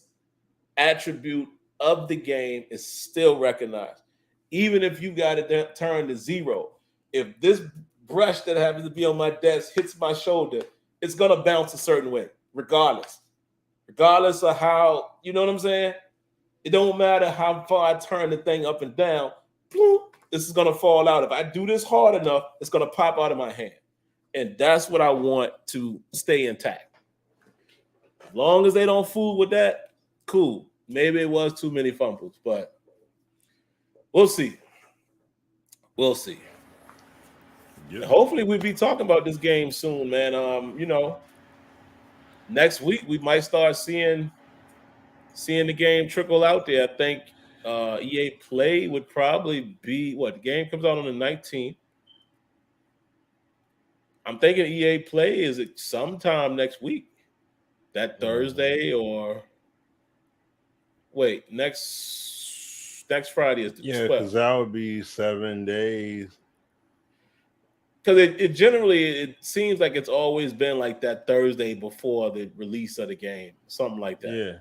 S1: attribute of the game is still recognized. Even if you got it turned to 0, if this brush that happens to be on my desk hits my shoulder, it's going to bounce a certain way, regardless of how, you know what I'm saying? It don't matter how far I turn the thing up and down, this is going to fall out. If I do this hard enough, it's going to pop out of my hand. And that's what I want to stay intact. As long as they don't fool with that, cool. Maybe it was too many fumbles, but we'll see. We'll see. Yeah. Hopefully we'll be talking about this game soon, man. Next week we might start seeing the game trickle out there. I think EA Play would probably be what, the game comes out on the 19th. I'm thinking EA Play is it sometime next week, that Thursday, or wait, next Friday is the 12th.
S2: Because that would be 7 days.
S1: Because it seems like it's always been like that Thursday before the release of the game, something like that.
S2: Yeah.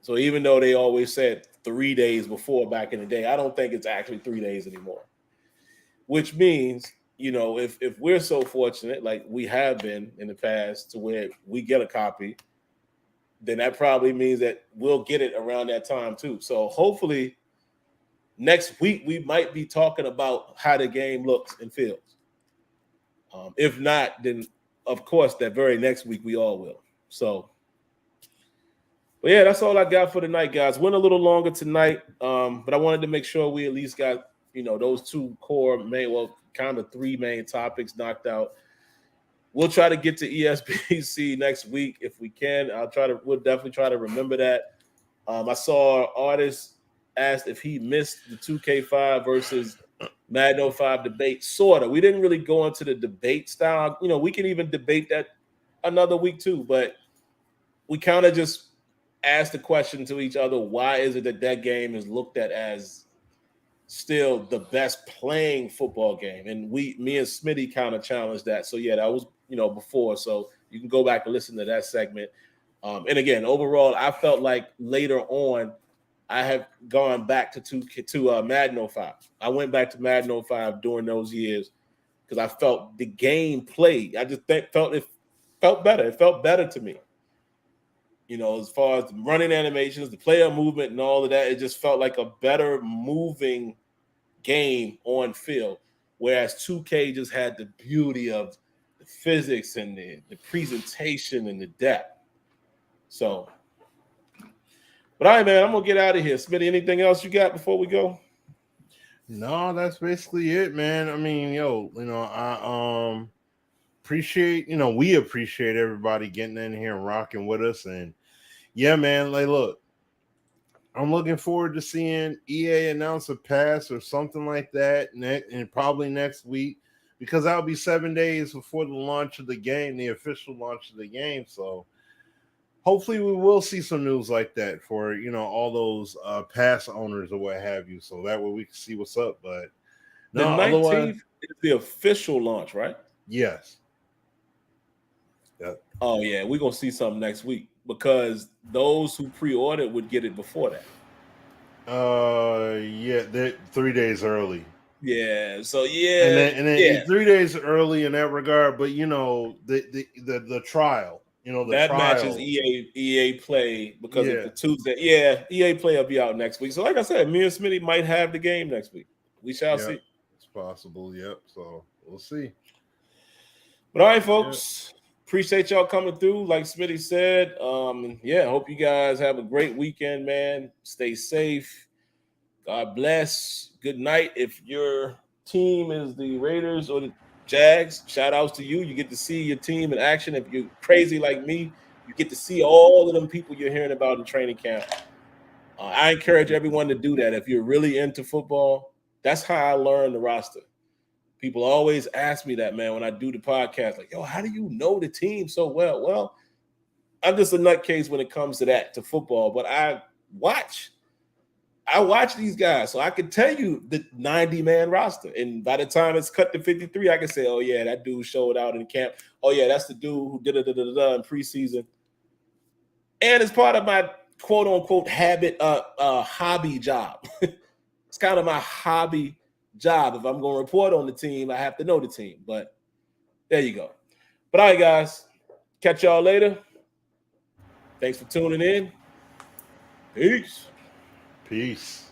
S2: So
S1: even though they always said 3 days before back in the day, I don't think it's actually 3 days anymore. Which means, if we're so fortunate, like we have been in the past, to where we get a copy, then that probably means that we'll get it around that time too. So hopefully next week we might be talking about how the game looks and feels. If not, then of course that very next week we all will. So But yeah, that's all I got for tonight, guys. Went a little longer tonight, but I wanted to make sure we at least got those two core kind of three main topics knocked out. We'll try to get to ESBC next week if we can. We'll definitely try to remember that. I saw an artist asked if he missed the 2K5 versus Madden 05 debate. Sorta. We didn't really go into the debate style. We can even debate that another week too, but we kind of just asked the question to each other: why is it that game is looked at as still the best playing football game? And me and Smitty kind of challenged that. So yeah, that was before. So you can go back and listen to that segment. And again, overall, I felt like later on, I have gone back to Madden 05. I went back to Madden 05 during those years because I felt the game played. I just felt better. It felt better to me. As far as the running animations, the player movement, and all of that, it just felt like a better moving game on field. Whereas 2K just had the beauty of the physics and the presentation and the depth. So, but all right, man, I'm gonna get out of here. Smitty, anything else you got before we go?
S2: No, that's basically it, man. I mean, I appreciate, we appreciate everybody getting in here and rocking with us. And yeah, man, like, look, I'm looking forward to seeing EA announce a pass or something like that and probably next week, because that'll be 7 days before the launch of the game, the official launch of the game. So hopefully we will see some news like that for, all those pass owners or what have you. So that way we can see what's up. But
S1: the 19th is the official launch, right?
S2: Yes.
S1: Yep. Oh yeah, we're gonna see something next week because those who pre-ordered would get it before that.
S2: Yeah, they're 3 days early.
S1: Yeah, so yeah,
S2: and then 3 days early in that regard. But the trial,
S1: that
S2: trial
S1: matches EA Play because of the Tuesday. Yeah, EA Play will be out next week. So like I said, me and Smitty might have the game next week. We shall see.
S2: It's possible. Yep. So we'll see.
S1: But all right, folks. Appreciate y'all coming through. Like Smitty said, hope you guys have a great weekend, man. Stay safe. God bless. Good night. If your team is the Raiders or the Jags, shout outs to you. You get to see your team in action. If you're crazy like me, you get to see all of them people you're hearing about in training camp. I encourage everyone to do that. If you're really into football, that's how I learned the roster. People always ask me that, man, when I do the podcast, like, yo, how do you know the team so well? Well, I'm just a nutcase when it comes to that, to football, but I watch these guys, so I can tell you the 90-man roster. And by the time it's cut to 53, I can say, oh, yeah, that dude showed out in camp. Oh, yeah, that's the dude who did in preseason. And it's part of my quote-unquote hobby job. It's kind of my hobby job. If I'm going to report on the team, I have to know the team. But there you go. But all right, guys, catch y'all later. Thanks for tuning in. Peace.